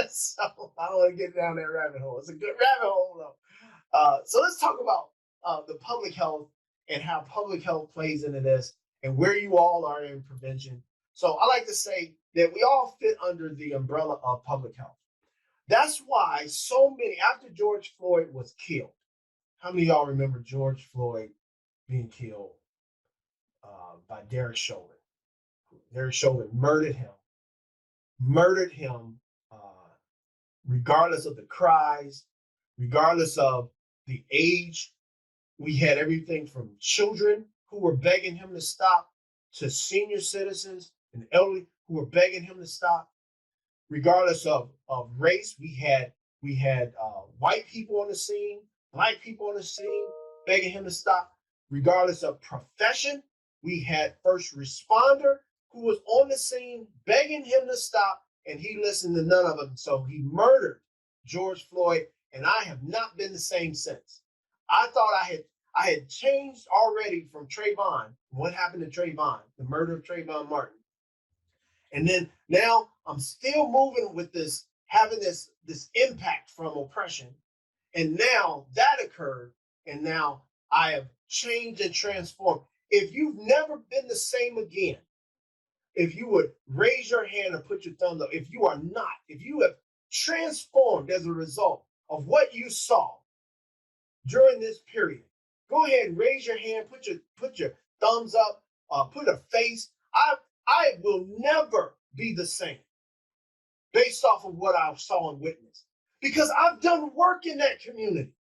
So I don't want to get down that rabbit hole. It's a good rabbit hole though. So let's talk about the public health and how public health plays into this and where you all are in prevention. So I like to say that we all fit under the umbrella of public health. That's why so many, after George Floyd was killed, how many of y'all remember George Floyd being killed by Derek Chauvin? Derek Chauvin murdered him regardless of the cries, regardless of the age. We had everything from children who were begging him to stop to senior citizens and elderly who were begging him to stop. Regardless of race, we had white people on the scene, black people on the scene begging him to stop. Regardless of profession, we had first responder who was on the scene begging him to stop, and he listened to none of them. So he murdered George Floyd, and I have not been the same since. I thought I had changed already from Trayvon. What happened to Trayvon? The murder of Trayvon Martin. And then now I'm still moving with this, having this impact from oppression. And now that occurred, and now I have changed and transformed. If you've never been the same again, if you would raise your hand and put your thumb up, if you are not, if you have transformed as a result of what you saw during this period, go ahead and raise your hand, put your thumbs up, put a face. I will never be the same based off of what I saw and witnessed because I've done work in that community.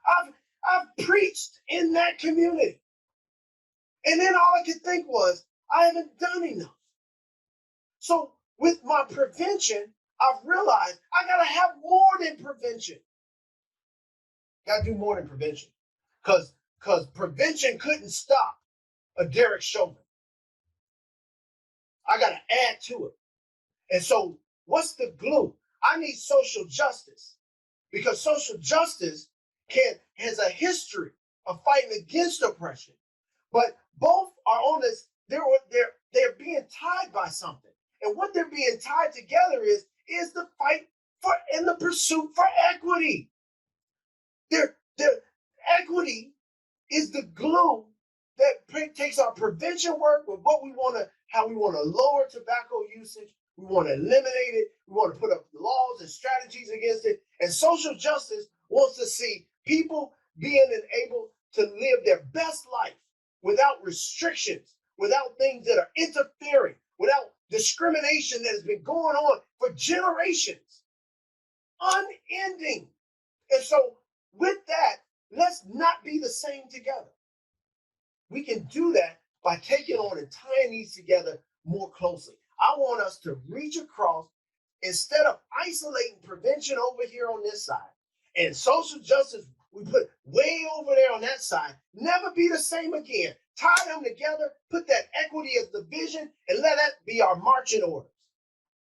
I've preached in that community. And then all I could think was, I haven't done enough. So with my prevention, I've realized I got to have more than prevention. Got to do more than prevention. Because prevention couldn't stop a Derek Chauvin. I got to add to it. And so what's the glue? I need social justice, because social justice has a history of fighting against oppression. But both are on this, they're being tied by something. And what they're being tied together is the fight for and the pursuit for equity. Their equity is the glue that takes our prevention work with what we want to, how we want to lower tobacco usage. We want to eliminate it. We want to put up laws and strategies against it. And social justice wants to see people being able to live their best life without restrictions, without things that are interfering, without discrimination that has been going on for generations, unending. And so with that, let's not be the same together. We can do that by taking on and tying these together more closely. I want us to reach across, instead of isolating prevention over here on this side and social justice we put way over there on that side, never be the same again. Tie them together, put that equity as the vision, and let that be our marching orders,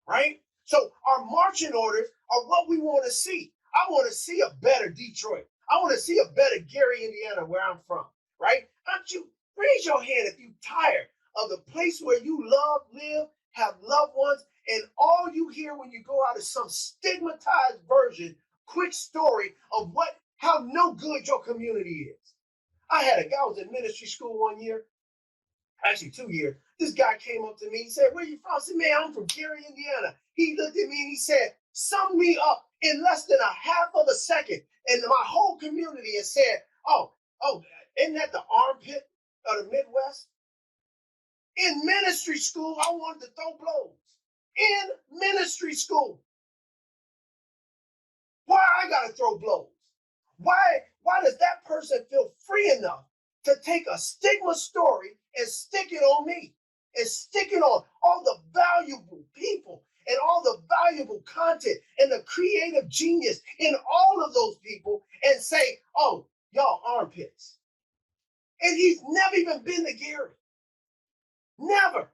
right? So our marching orders are what we want to see. I want to see a better Detroit. I want to see a better Gary, Indiana, where I'm from, right? Aren't you? Raise your hand if you're tired of the place where you love, live, have loved ones, and all you hear when you go out is some stigmatized version, quick story of how no good your community is. I had a guy who was in ministry school one year, actually 2 years. This guy came up to me. He said, "Where you from?" I said, "Man, I'm from Gary, Indiana." He looked at me and he said, "Sum me up in less than a half of a second." And my whole community has said, oh, isn't that the armpit of the Midwest? In ministry school, I wanted to throw blows. In ministry school. Why I gotta throw blows? Why does that person feel free enough to take a stigma story and stick it on me? And stick it on all the valuable people and all the valuable content and the creative genius in all of those people, and say, "Oh, y'all armpits." And he's never even been to Gary. Never.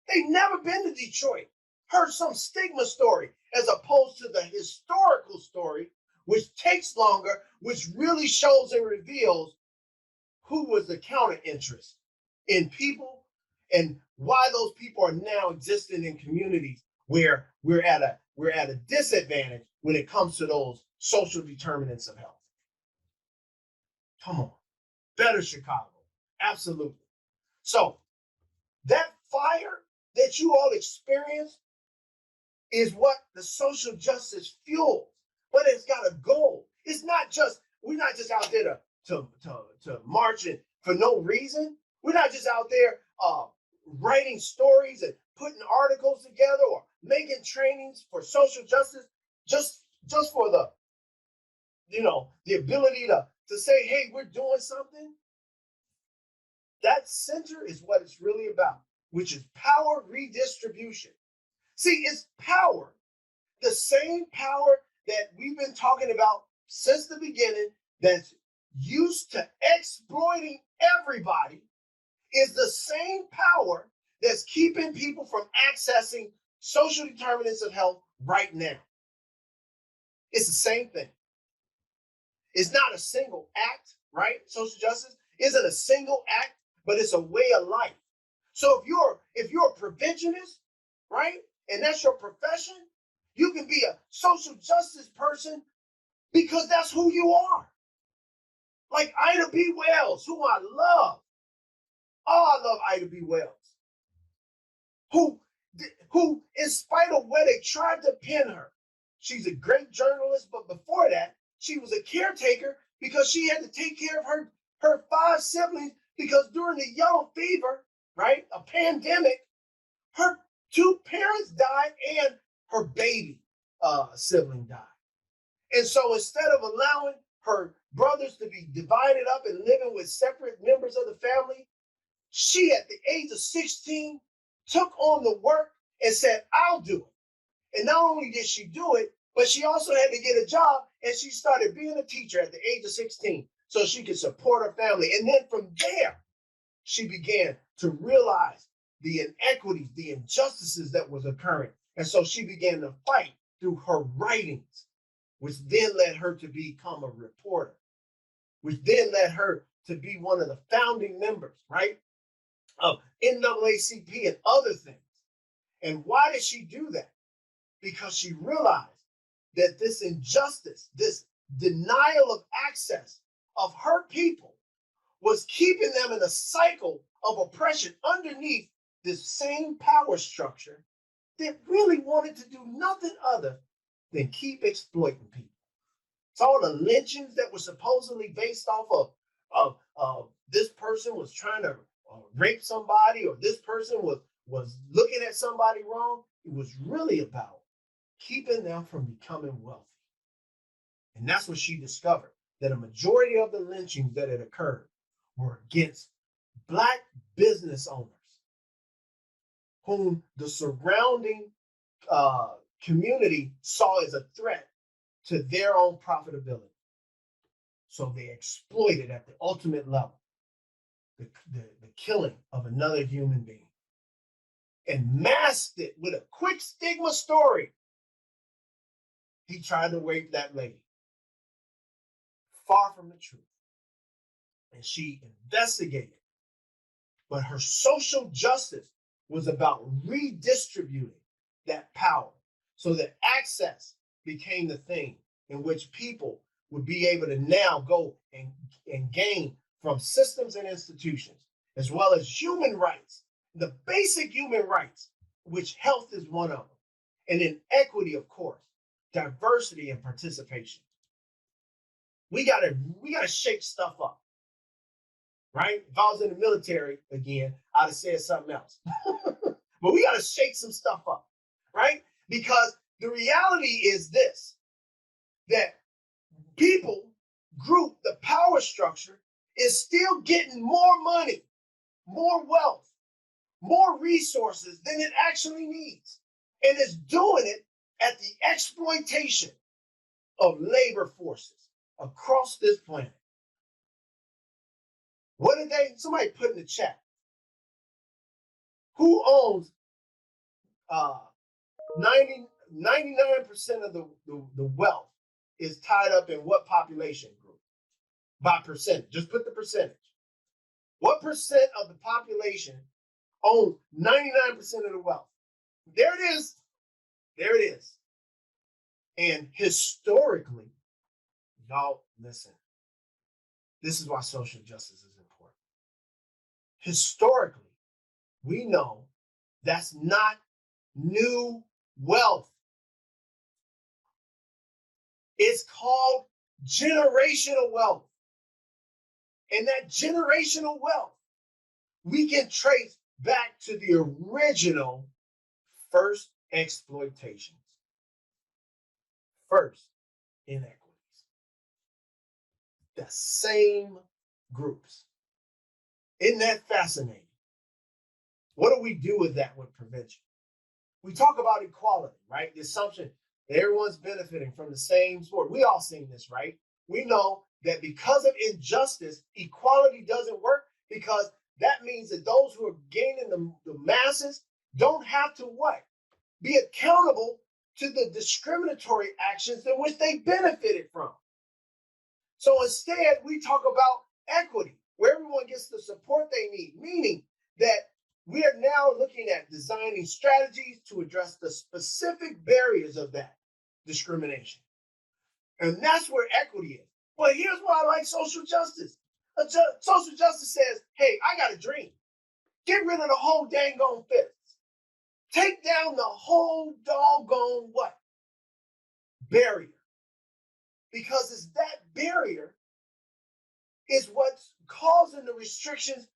They've never been to Detroit. Heard some stigma story as opposed to the historical story, which takes longer, which really shows and reveals who was the counter interest in people and why those people are now existing in communities where we're at a disadvantage when it comes to those social determinants of health. Come on. Better Chicago. Absolutely. So that fire that you all experience is what the social justice fuels, but it's got a goal. It's not just, we're not just out there to marching for no reason. We're not just out there writing stories and putting articles together or making trainings for social justice just for the ability to say, "Hey, we're doing something." That center is what it's really about, which is power redistribution. See, it's power, the same power that we've been talking about since the beginning, that's used to exploiting everybody, is the same power that's keeping people from accessing social determinants of health right now. It's the same thing. It's not a single act, right? Social justice isn't a single act, but it's a way of life. So if you're a preventionist, right, and that's your profession, you can be a social justice person because that's who you are. Like Ida B. Wells, who I love. Oh, I love Ida B. Wells. Who, in spite of where they tried to pin her, she's a great journalist, but before that, she was a caretaker because she had to take care of her 5 siblings, because during the yellow fever, right, a pandemic, her 2 parents died and her baby sibling died. And so instead of allowing her brothers to be divided up and living with separate members of the family, she, at the age of 16, took on the work and said, "I'll do it." And not only did she do it, but she also had to get a job, and she started being a teacher at the age of 16. so she could support her family. And then from there, she began to realize the inequities, the injustices that was occurring. And so she began to fight through her writings, which then led her to become a reporter, which then led her to be one of the founding members, right, of NAACP and other things. And why did she do that? Because she realized that this injustice, this denial of access of her people was keeping them in a cycle of oppression underneath this same power structure that really wanted to do nothing other than keep exploiting people. So all the lynchings that were supposedly based off of this person was trying to rape somebody, or this person was looking at somebody wrong, it was really about keeping them from becoming wealthy. And that's what she discovered, that a majority of the lynchings that had occurred were against Black business owners, whom the surrounding community saw as a threat to their own profitability. So they exploited at the ultimate level the killing of another human being and masked it with a quick stigma story. He tried to rape that lady. Far from the truth. And she investigated. But her social justice was about redistributing that power so that access became the thing in which people would be able to now go and gain from systems and institutions, as well as human rights, the basic human rights, which health is one of them. And in equity, of course, diversity and participation. We gotta shake stuff up, right? If I was in the military again, I'd have said something else. But we gotta shake some stuff up, right? Because the reality is this, that people, group, the power structure is still getting more money, more wealth, more resources than it actually needs. And it's doing it at the exploitation of labor forces across this planet. What did somebody put in the chat? Who owns 99% of the wealth is tied up in what population group? By percentage, just put the percentage. What percent of the population owns 99% of the wealth? There it is. There it is. And historically, y'all listen, this is why social justice is important. Historically, we know that's not new wealth. It's called generational wealth. And that generational wealth, we can trace back to the original first exploitations, first inequities. The same groups. Isn't that fascinating? What do we do with that with prevention? We talk about equality, right? The assumption that everyone's benefiting from the same sport. We all seen this, right? We know that because of injustice, equality doesn't work, because that means that those who are gaining the masses don't have to what? Be accountable to the discriminatory actions in which they benefited from. So instead, we talk about equity, where everyone gets the support they need, meaning that we are now looking at designing strategies to address the specific barriers of that discrimination. And that's where equity is. But here's why I like social justice. Social justice says, hey, I got a dream. Get rid of the whole dang on fence. Take down the whole doggone what? Barrier. Because it's that barrier is what's causing the restrictions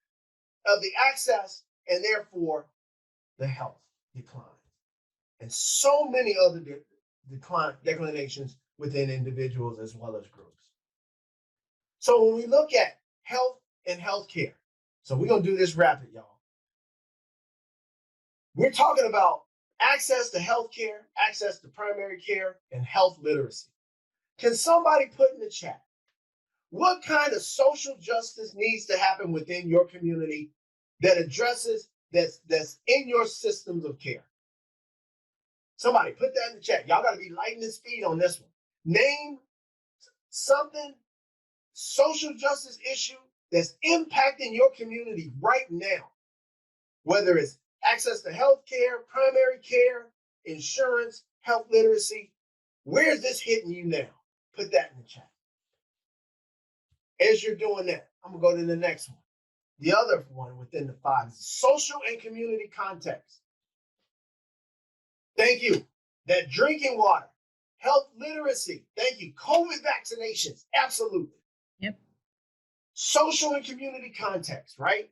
of the access and therefore the health decline. And so many other declinations within individuals as well as groups. So when we look at health and healthcare, so we're going to do this rapid, y'all. We're talking about access to healthcare, access to primary care, and health literacy. Can somebody put in the chat, What kind of social justice needs to happen within your community that addresses that's in your systems of care? Somebody put that in the chat. Y'all got to be lighting the speed on this one. Name something, social justice issue that's impacting your community right now, whether it's access to health care, primary care, insurance, health literacy. Where is this hitting you now? Put that in the chat. As you're doing that, I'm going to go to the next one. The other one within the 5 is social and community context. Thank you. That drinking water, health literacy. Thank you. COVID vaccinations. Absolutely. Yep. Social and community context, right?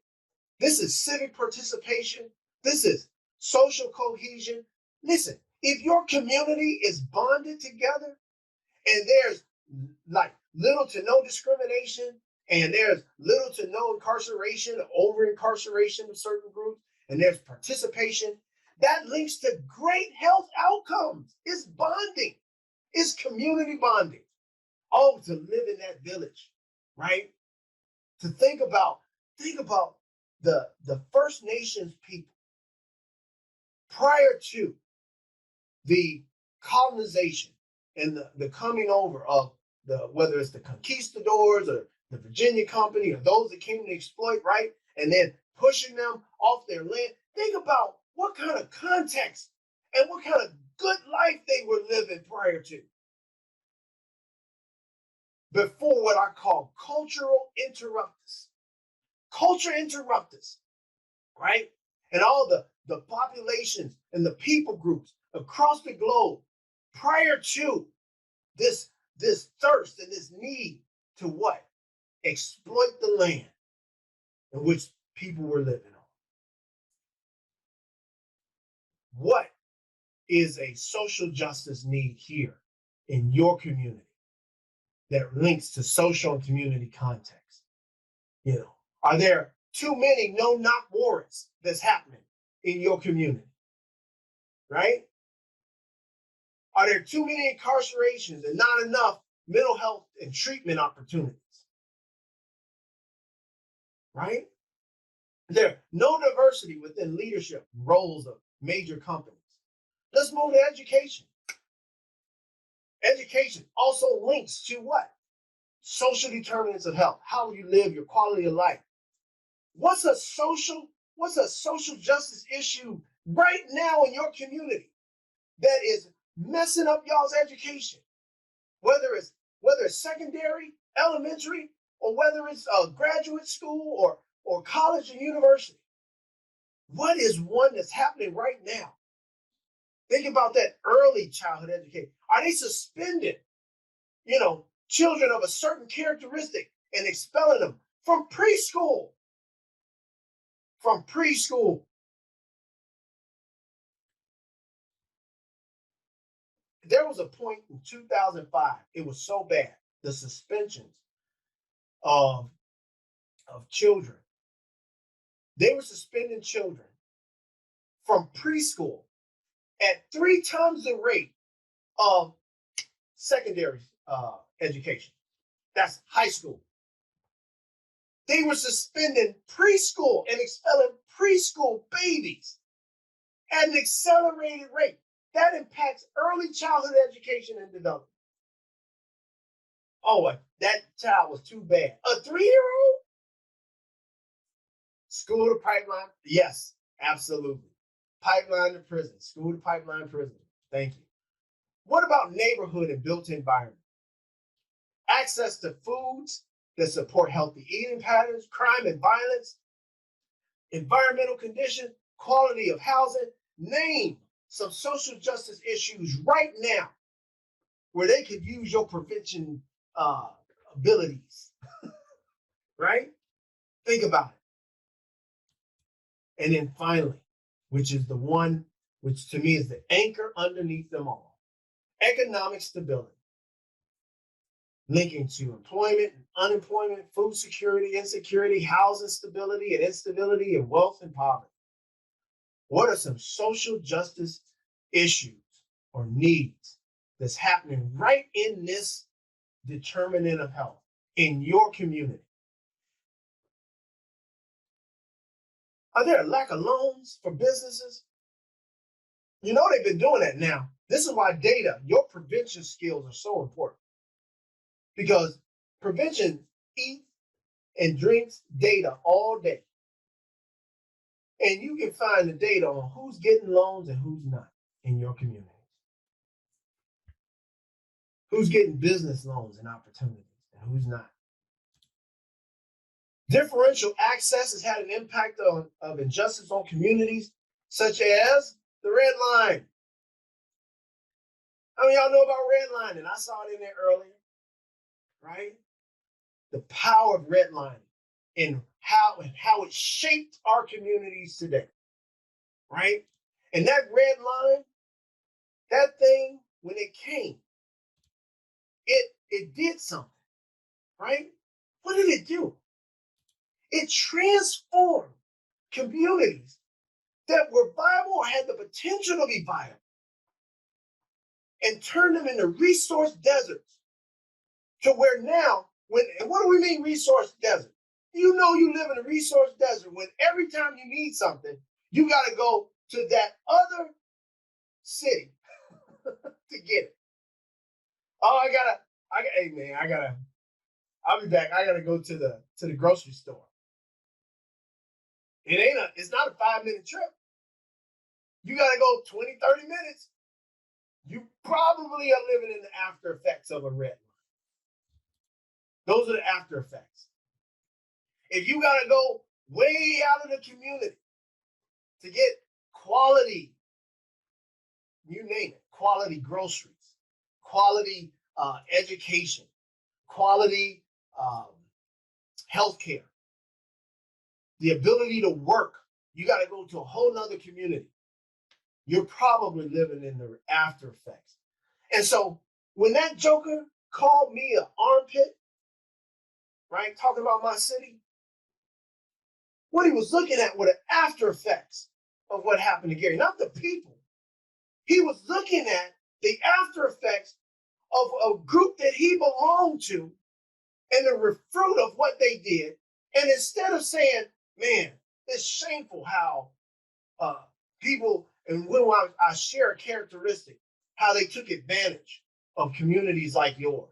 This is civic participation. This is social cohesion. Listen, if your community is bonded together and there's like little to no discrimination and there's little to no incarceration, over incarceration of certain groups, and there's participation, that links to great health outcomes. It's bonding. It's community bonding. Oh, to live in that village, right? To think about the First Nations people prior to the colonization and the coming over of whether it's the conquistadors or the Virginia Company or those that came to exploit, right? And then pushing them off their land. Think about what kind of context and what kind of good life they were living prior to. Before what I call cultural interrupters. Culture interrupters, right? And all the populations and the people groups across the globe prior to this thirst and this need to what? Exploit the land in which people were living on. What is a social justice need here in your community that links to social and community context? You know, are there too many no-knock warrants that's happening in your community? Right? Are there too many incarcerations and not enough mental health and treatment opportunities? Right? There no diversity within leadership roles of major companies. Let's move to education. Education also links to what? Social determinants of health. How you live, your quality of life. What's a social justice issue right now in your community that is messing up y'all's education? Whether it's secondary, elementary, or whether it's a graduate school or college and university. What is one that's happening right now? Think about that early childhood education. Are they suspending, children of a certain characteristic and expelling them from preschool? From preschool. There was a point in 2005, it was so bad, the suspensions of children. They were suspending children from preschool at 3 times the rate of secondary education. That's high school. They were suspending preschool and expelling preschool babies at an accelerated rate. That impacts early childhood education and development. Oh, that child was too bad. A 3-year-old? School to pipeline? Yes, absolutely. Pipeline to prison. School to pipeline prison. Thank you. What about neighborhood and built environment? Access to foods that support healthy eating patterns, crime and violence, environmental conditions, quality of housing. Name some social justice issues right now where they could use your prevention abilities, right? Think about it. And then finally, which is the one which to me is the anchor underneath them all, economic stability, linking to employment and unemployment, food security, insecurity, housing stability, and instability, and wealth and poverty. What are some social justice issues or needs that's happening right in this determinant of health in your community? Are there a lack of loans for businesses? You know they've been doing that now. This is why data, your prevention skills are so important. Because prevention eats and drinks data all day. And you can find the data on who's getting loans and who's not in your community. Who's getting business loans and opportunities and who's not. Differential access has had an impact of injustice on communities, such as the red line. How many of y'all know about redlining? I saw it in there earlier, right? The power of redlining and how it shaped our communities today, right? And that red line, that thing, when it came, it did something, right? What did it do? It transformed communities that were viable or had the potential to be viable and turned them into resource deserts to where now, and what do we mean resource desert? You know you live in a resource desert when every time you need something, you got to go to that other city to get it. Oh, hey man, I'll be back. I gotta go to the grocery store. It's not a 5-minute trip. You gotta go 20, 30 minutes. You probably are living in the after effects of a red line. Those are the after effects. If you gotta go way out of the community to get quality, you name it, quality groceries, quality education, quality healthcare, the ability to work, you got to go to a whole nother community. You're probably living in the after effects. And so when that joker called me an armpit, right, talking about my city, what he was looking at were the after effects of what happened to Gary, not the people. He was looking at the after effects of a group that he belonged to and the fruit of what they did. And instead of saying, man, it's shameful how people, and when I share a characteristic, how they took advantage of communities like yours.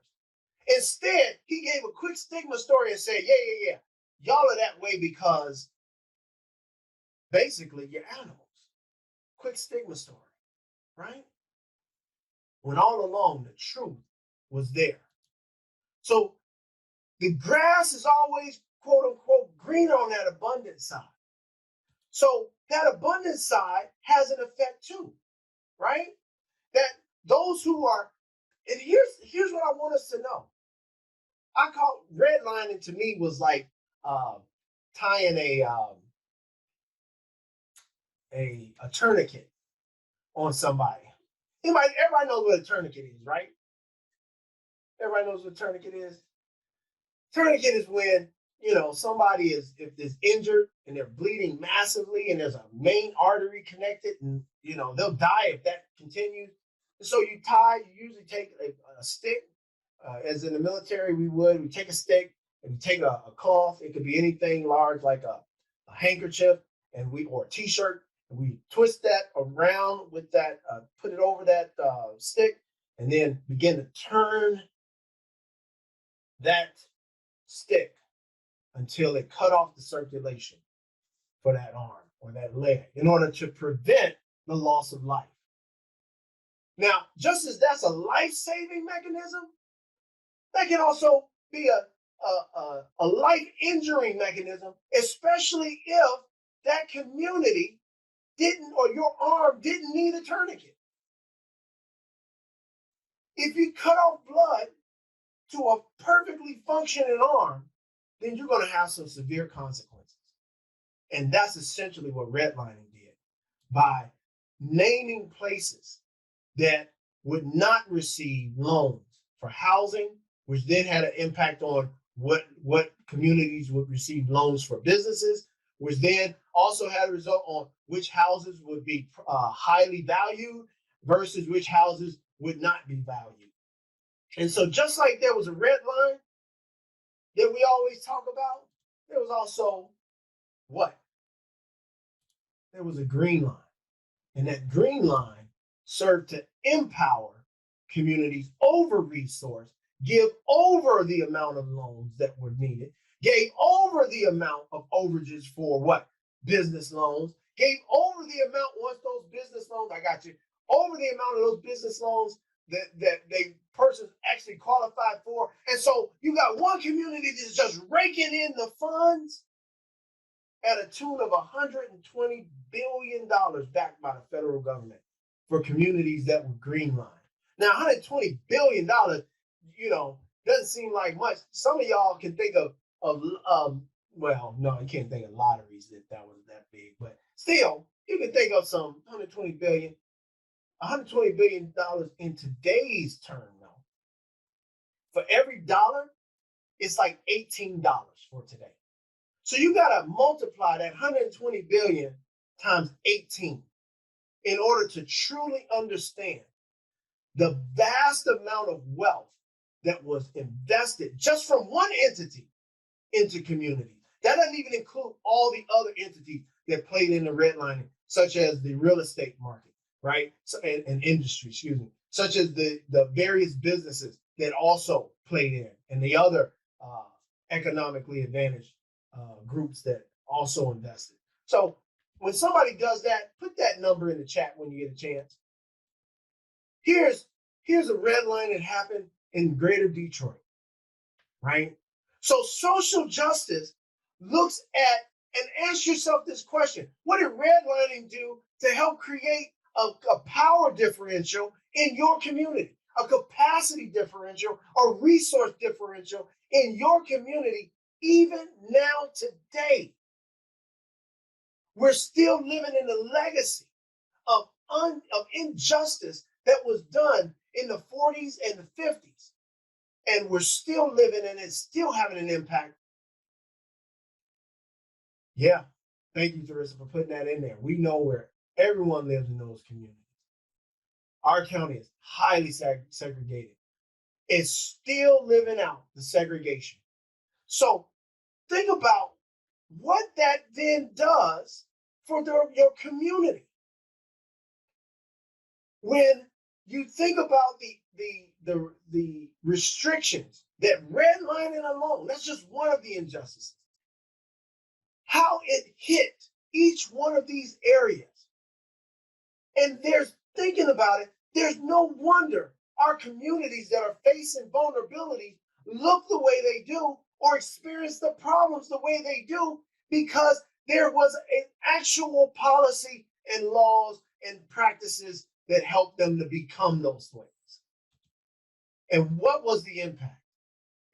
Instead, he gave a quick stigma story and said, yeah. Y'all are that way because basically you're animals. Quick stigma story, right? When all along the truth was there. So the grass is always, quote unquote, greener on that abundant side. So that abundant side has an effect too, right? That those who are, and here's what I want us to know. I call redlining to me was like tying a tourniquet on somebody. Everybody knows what a tourniquet is, right? Everybody knows what a tourniquet is. Tourniquet is when, somebody is injured and they're bleeding massively and there's a main artery connected and, they'll die if that continues. And so you usually take a stick, as in the military we take a stick and we take a cloth. It could be anything large like a handkerchief or a t-shirt. And we twist that around with that, put it over that stick and then begin to turn that stick until it cut off the circulation for that arm or that leg in order to prevent the loss of life. Now, just as that's a life-saving mechanism, that can also be a life-injuring mechanism, especially if that community or your arm didn't need a tourniquet. If you cut off blood to a perfectly functioning arm, then you're going to have some severe consequences. And that's essentially what redlining did by naming places that would not receive loans for housing, which then had an impact on what communities would receive loans for businesses, which then also had a result on which houses would be highly valued versus which houses would not be valued. And so just like there was a red line, that we always talk about, there was also what? There was a green line. And that green line served to empower communities over resource, give over the amount of loans that were needed, gave over the amount of overages for what? Business loans, gave over the amount once those business loans, I got you, over the amount of those business loans that they persons actually qualified for. And so you got one community that's just raking in the funds at a tune of $120 billion backed by the federal government for communities that were greenlined. Now, $120 billion, doesn't seem like much. Some of y'all can think of well, no, you can't think of lotteries that was that big, but still, you can think of some $120 billion in today's term, though. For every dollar, it's like $18 for today. So you got to multiply that 120 billion times 18 in order to truly understand the vast amount of wealth that was invested just from one entity into communities. That doesn't even include all the other entities that played in the redlining, such as the real estate market, right? And industry, excuse me, such as the various businesses that also played in, and the other economically advantaged groups that also invested. So when somebody does that, put that number in the chat when you get a chance. Here's a red line that happened in Greater Detroit, right? So social justice looks at and ask yourself this question: what did redlining do to help create a power differential in your community, a capacity differential, or resource differential in your community? Even now today, we're still living in the legacy of injustice that was done in the 40s and the 50s. And we're still living, and it's still having an impact. Yeah, thank you, Teresa, for putting that in there. We know where everyone lives in those communities. Our county is highly segregated. It's still living out the segregation. So think about what that then does for your community. When you think about the restrictions that redlining alone, that's just one of the injustices, how it hit each one of these areas. And there's thinking about it, there's no wonder our communities that are facing vulnerability look the way they do or experience the problems the way they do, because there was an actual policy and laws and practices that helped them to become those ways. And what was the impact?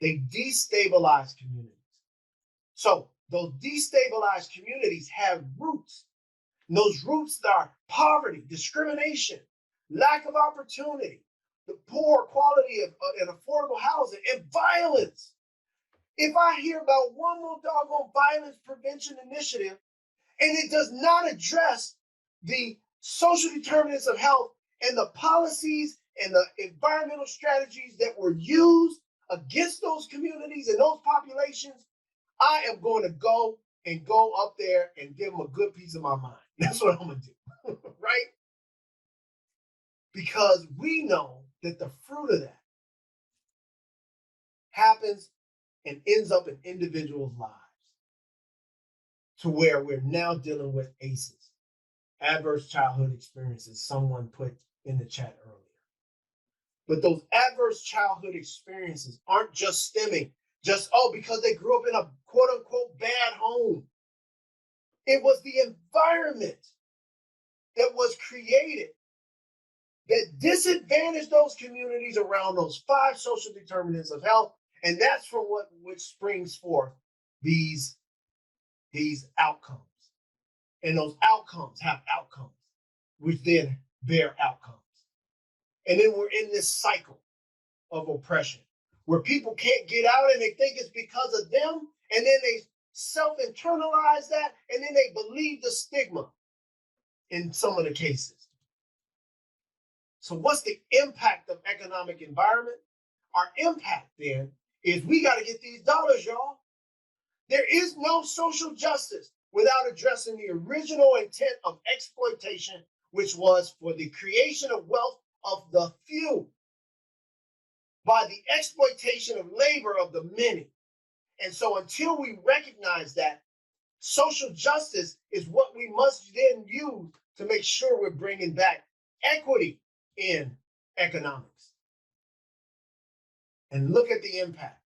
They destabilized communities. So those destabilized communities have roots. And those roots are poverty, discrimination, lack of opportunity, the poor quality of and affordable housing, and violence. If I hear about one more doggone violence prevention initiative and it does not address the social determinants of health and the policies and the environmental strategies that were used against those communities and those populations, I am going to go up there and give them a good piece of my mind. That's what I'm going to do, right? Because we know that the fruit of that happens and ends up in individuals' lives, to where we're now dealing with ACEs, adverse childhood experiences, someone put in the chat earlier. But those adverse childhood experiences aren't just stemming because they grew up in a quote unquote bad home. It was the environment that was created that disadvantaged those communities around those 5 social determinants of health. And that's from which springs forth these outcomes. And those outcomes have outcomes, which then bear outcomes. And then we're in this cycle of oppression where people can't get out and they think it's because of them. And then they self-internalize that, and then they believe the stigma in some of the cases. So what's the impact of economic environment? Our impact then is we got to get these dollars, y'all. There is no social justice without addressing the original intent of exploitation, which was for the creation of wealth of the few by the exploitation of labor of the many. And so until we recognize that, social justice is what we must then use to make sure we're bringing back equity in economics. And look at the impact,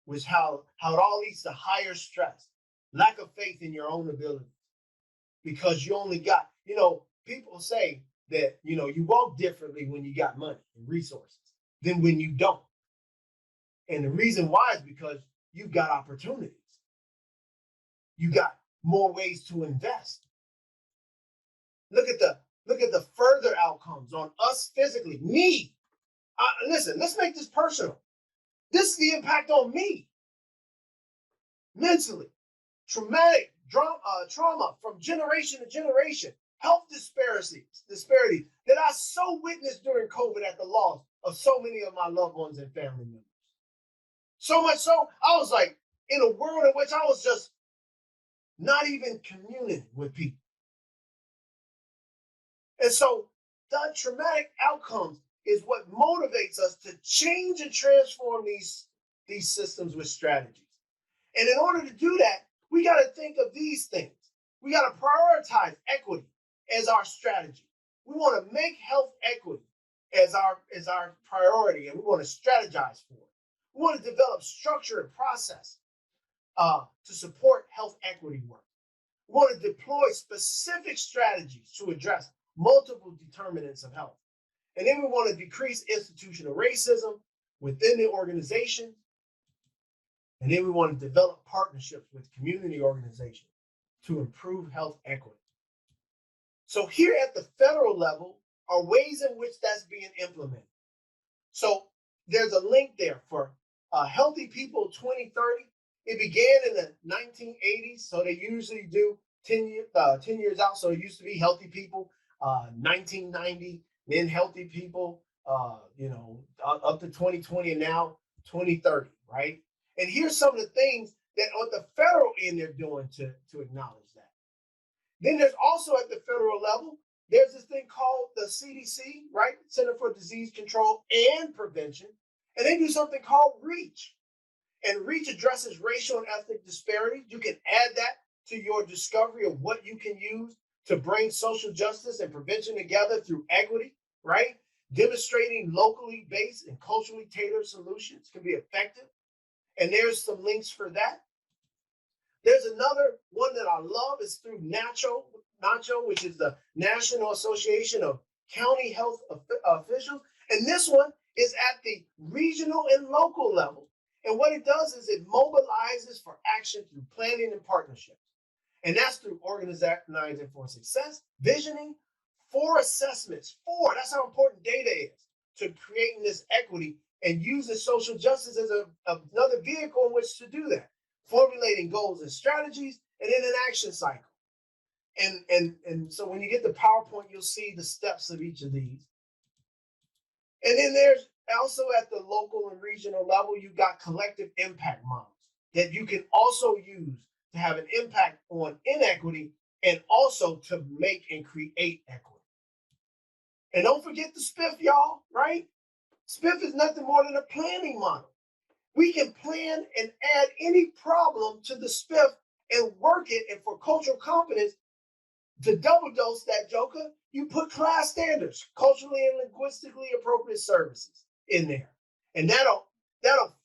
which how it all leads to higher stress, lack of faith in your own abilities, because you only got, people say that, you walk differently when you got money and resources than when you don't. And the reason why is because you've got opportunities. You got more ways to invest. Look at the further outcomes on us physically. Me. Listen, let's make this personal. This is the impact on me. Mentally, traumatic trauma from generation to generation, health disparities that I so witnessed during COVID at the loss of so many of my loved ones and family members. So much so, I was like in a world in which I was just not even communing with people. And so the traumatic outcomes is what motivates us to change and transform these systems with strategies. And in order to do that, we got to think of these things. We got to prioritize equity as our strategy. We want to make health equity as our priority, and we want to strategize for it. We want to develop structure and process to support health equity work. We want to deploy specific strategies to address multiple determinants of health. And then we want to decrease institutional racism within the organization. And then we want to develop partnerships with community organizations to improve health equity. So here at the federal level are ways in which that's being implemented. So there's a link there for Healthy People 2030. It began in the 1980s, so they usually do 10 years out. So it used to be Healthy People 1990, then Healthy People, up to 2020, and now 2030, right? And here's some of the things that on the federal end they're doing to acknowledge that. Then there's also at the federal level, there's this thing called the CDC, right? Center for Disease Control and Prevention. And they do something called REACH. And REACH addresses racial and ethnic disparities. You can add that to your discovery of what you can use to bring social justice and prevention together through equity, right? Demonstrating locally based and culturally tailored solutions can be effective. And there's some links for that. There's another one that I love. It's through NACHO, which is the National Association of County Health Officials. And this one is at the regional and local level. And what it does is it mobilizes for action through planning and partnerships. And that's through organizing for success, visioning, for assessments. That's how important data is to creating this equity and using social justice as another vehicle in which to do that. Formulating goals and strategies, and then an action cycle. And so when you get the PowerPoint, you'll see the steps of each of these. And then there's also at the local and regional level, you've got collective impact models that you can also use to have an impact on inequity and also to make and create equity. And don't forget the SPIF, y'all, right? SPIF is nothing more than a planning model. We can plan and add any problem to the SPIF and work it. And for cultural competence, to double dose that joker, you put class standards, culturally and linguistically appropriate services in there. And that'll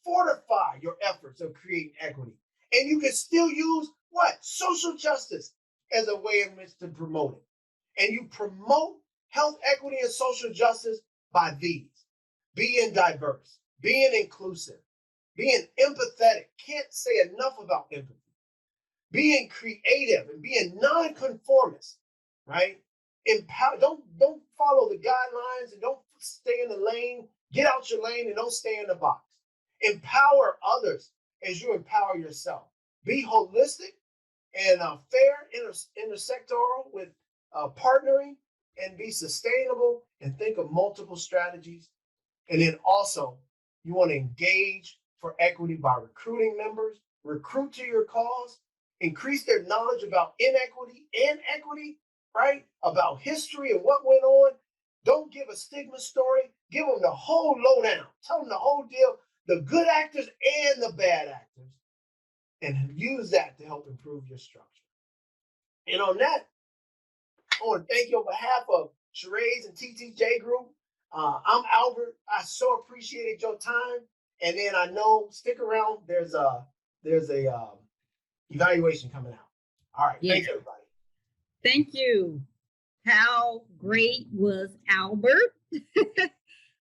fortify your efforts of creating equity. And you can still use what? Social justice as a way in which to promote it. And you promote health equity and social justice by these: being diverse, being inclusive, being empathetic. Can't say enough about empathy. Being creative and being non-conformist, right? Don't follow the guidelines and don't stay in the lane. Get out your lane and don't stay in the box. Empower others as you empower yourself. Be holistic and fair, intersectoral with partnering, and be sustainable and think of multiple strategies. And then also, you want to engage for equity by recruiting members, recruit to your cause, increase their knowledge about inequity and equity, right? About history and what went on. Don't give a stigma story. Give them the whole lowdown. Tell them the whole deal, the good actors and the bad actors, and use that to help improve your structure. And on that, I want to thank you on behalf of Charades and TTJ Group. I'm Albert. I so appreciated your time. And then I know, stick around. There's a evaluation coming out. All right. Yeah. Thanks, everybody. Thank you. How great was Albert?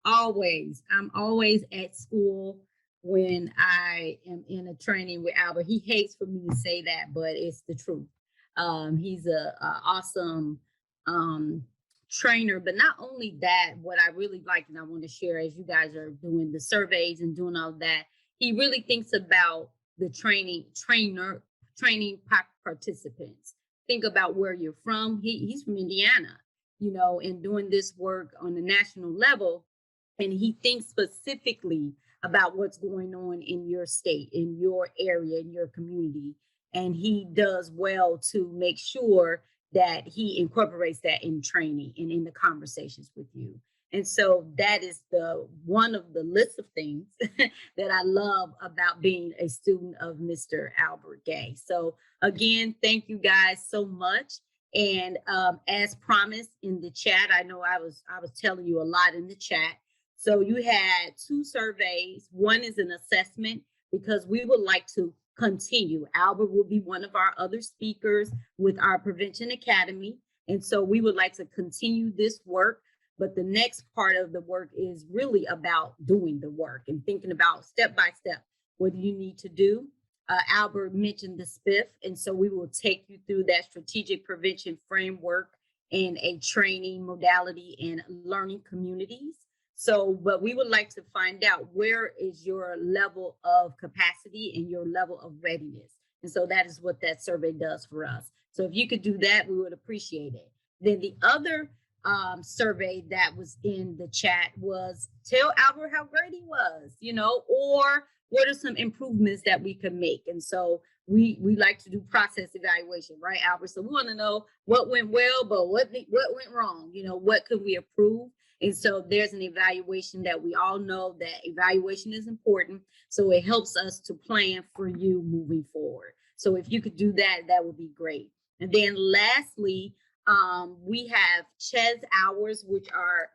Always. I'm always at school when I am in a training with Albert. He hates for me to say that, but it's the truth. He's a awesome trainer, but not only that, what I really like and I want to share as you guys are doing the surveys and doing all that, he really thinks about the training participants. Think about where you're from. He's from Indiana, and doing this work on the national level. And he thinks specifically about what's going on in your state, in your area, in your community. And he does well to make sure that he incorporates that in training and in the conversations with you. And so that is one of the list of things that I love about being a student of Mr. Albert Gay. So again, thank you guys so much. And as promised in the chat, I know I was telling you a lot in the chat. So you had 2 surveys. One is an assessment because we would like to continue. Albert will be one of our other speakers with our Prevention Academy. And so we would like to continue this work. But the next part of the work is really about doing the work and thinking about step by step what you need to do. Albert mentioned the SPIF, and so we will take you through that strategic prevention framework and a training modality and learning communities. So, but we would like to find out where is your level of capacity and your level of readiness. And so that is what that survey does for us. So if you could do that, we would appreciate it. Then the other survey that was in the chat was tell Albert how great he was, or what are some improvements that we can make. And so we like to do process evaluation, right, Albert? So we want to know what went well, but what went wrong, what could we improve? And so there's an evaluation that we all know that evaluation is important. So it helps us to plan for you moving forward. So if you could do that, that would be great. And then lastly, we have CHES hours, which are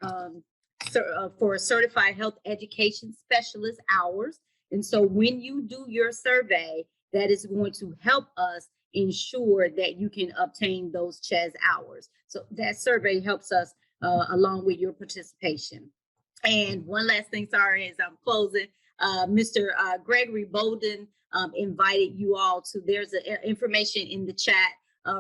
for certified health education specialist hours. And so when you do your survey, that is going to help us ensure that you can obtain those CHES hours. So that survey helps us along with your participation. And one last thing, sorry, as I'm closing, Mr. Gregory Bolden invited you all to, there's information in the chat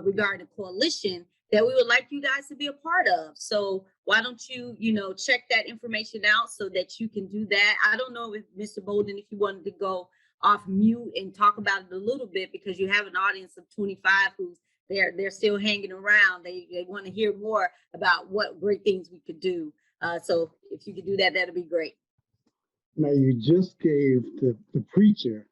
regarding a coalition that we would like you guys to be a part of. So why don't you, check that information out so that you can do that. I don't know if Mr. Bolden, if you wanted to go off mute and talk about it a little bit, because you have an audience of 25 who's they're still hanging around. They want to hear more about what great things we could do. So if you could do that, that'd be great. Now you just gave the preacher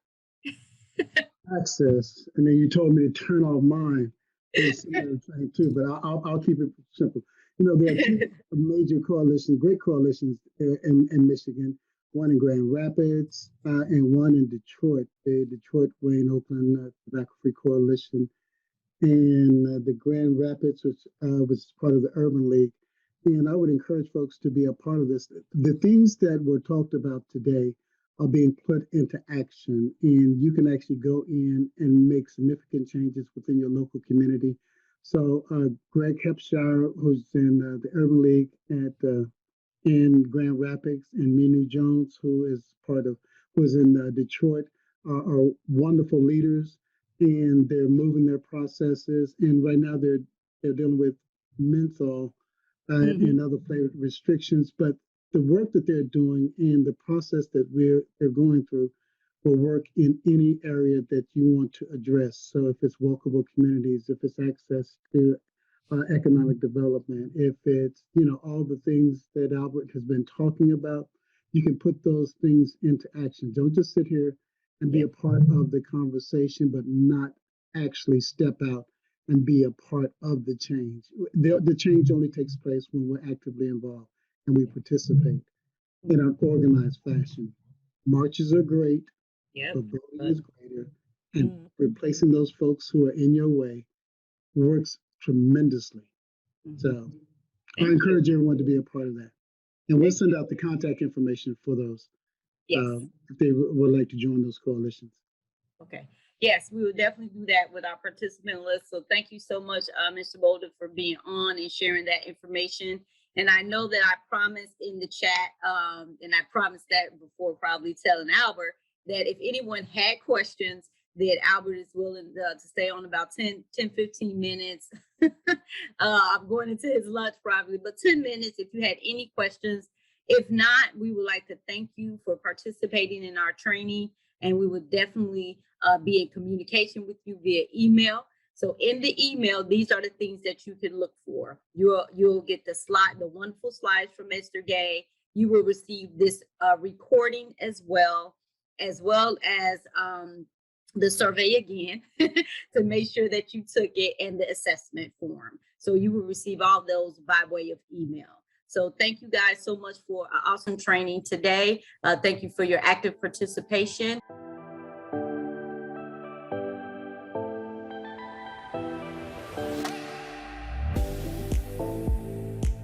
access, and then you told me to turn off mine. Too, but I'll keep it simple. There are 2 major coalitions, great coalitions in Michigan. One in Grand Rapids and one in Detroit, the Detroit, Wayne, Oakland Tobacco-Free Coalition. And the Grand Rapids, which was part of the Urban League. And I would encourage folks to be a part of this. The things that were talked about today are being put into action, and you can actually go in and make significant changes within your local community. So Greg Hepshire, who's in the Urban League in Grand Rapids, and Minu Jones, who's in Detroit, are wonderful leaders. And they're moving their processes. And right now they're dealing with menthol and other flavor restrictions. But the work that they're doing and the process that they're going through will work in any area that you want to address. So if it's walkable communities, if it's access to economic development, if it's all the things that Albert has been talking about, you can put those things into action. Don't just sit here and be a part of the conversation, but not actually step out and be a part of the change. The change only takes place when we're actively involved and we participate in an organized fashion. Marches are great, Yep. but voting is greater. And replacing those folks who are in your way works tremendously. So I encourage everyone to be a part of that. And we'll send out the contact information for those if they would like to join those coalitions. Okay. Yes, we will definitely do that with our participant list. So thank you so much, Mr. Boulder, for being on and sharing that information. And I know that I promised in the chat, and I promised that before probably telling Albert, that if anyone had questions, that Albert is willing to stay on about 10, 15 minutes. I'm going into his lunch probably, but 10 minutes if you had any questions. If not, we would like to thank you for participating in our training, and we would definitely be in communication with you via email. So in the email, these are the things that you can look for. You'll get the wonderful slides from Mr. Gay. You will receive this recording as well as the survey again to make sure that you took it, and the assessment form. So you will receive all those by way of email. So thank you guys so much for awesome training today. Thank you for your active participation.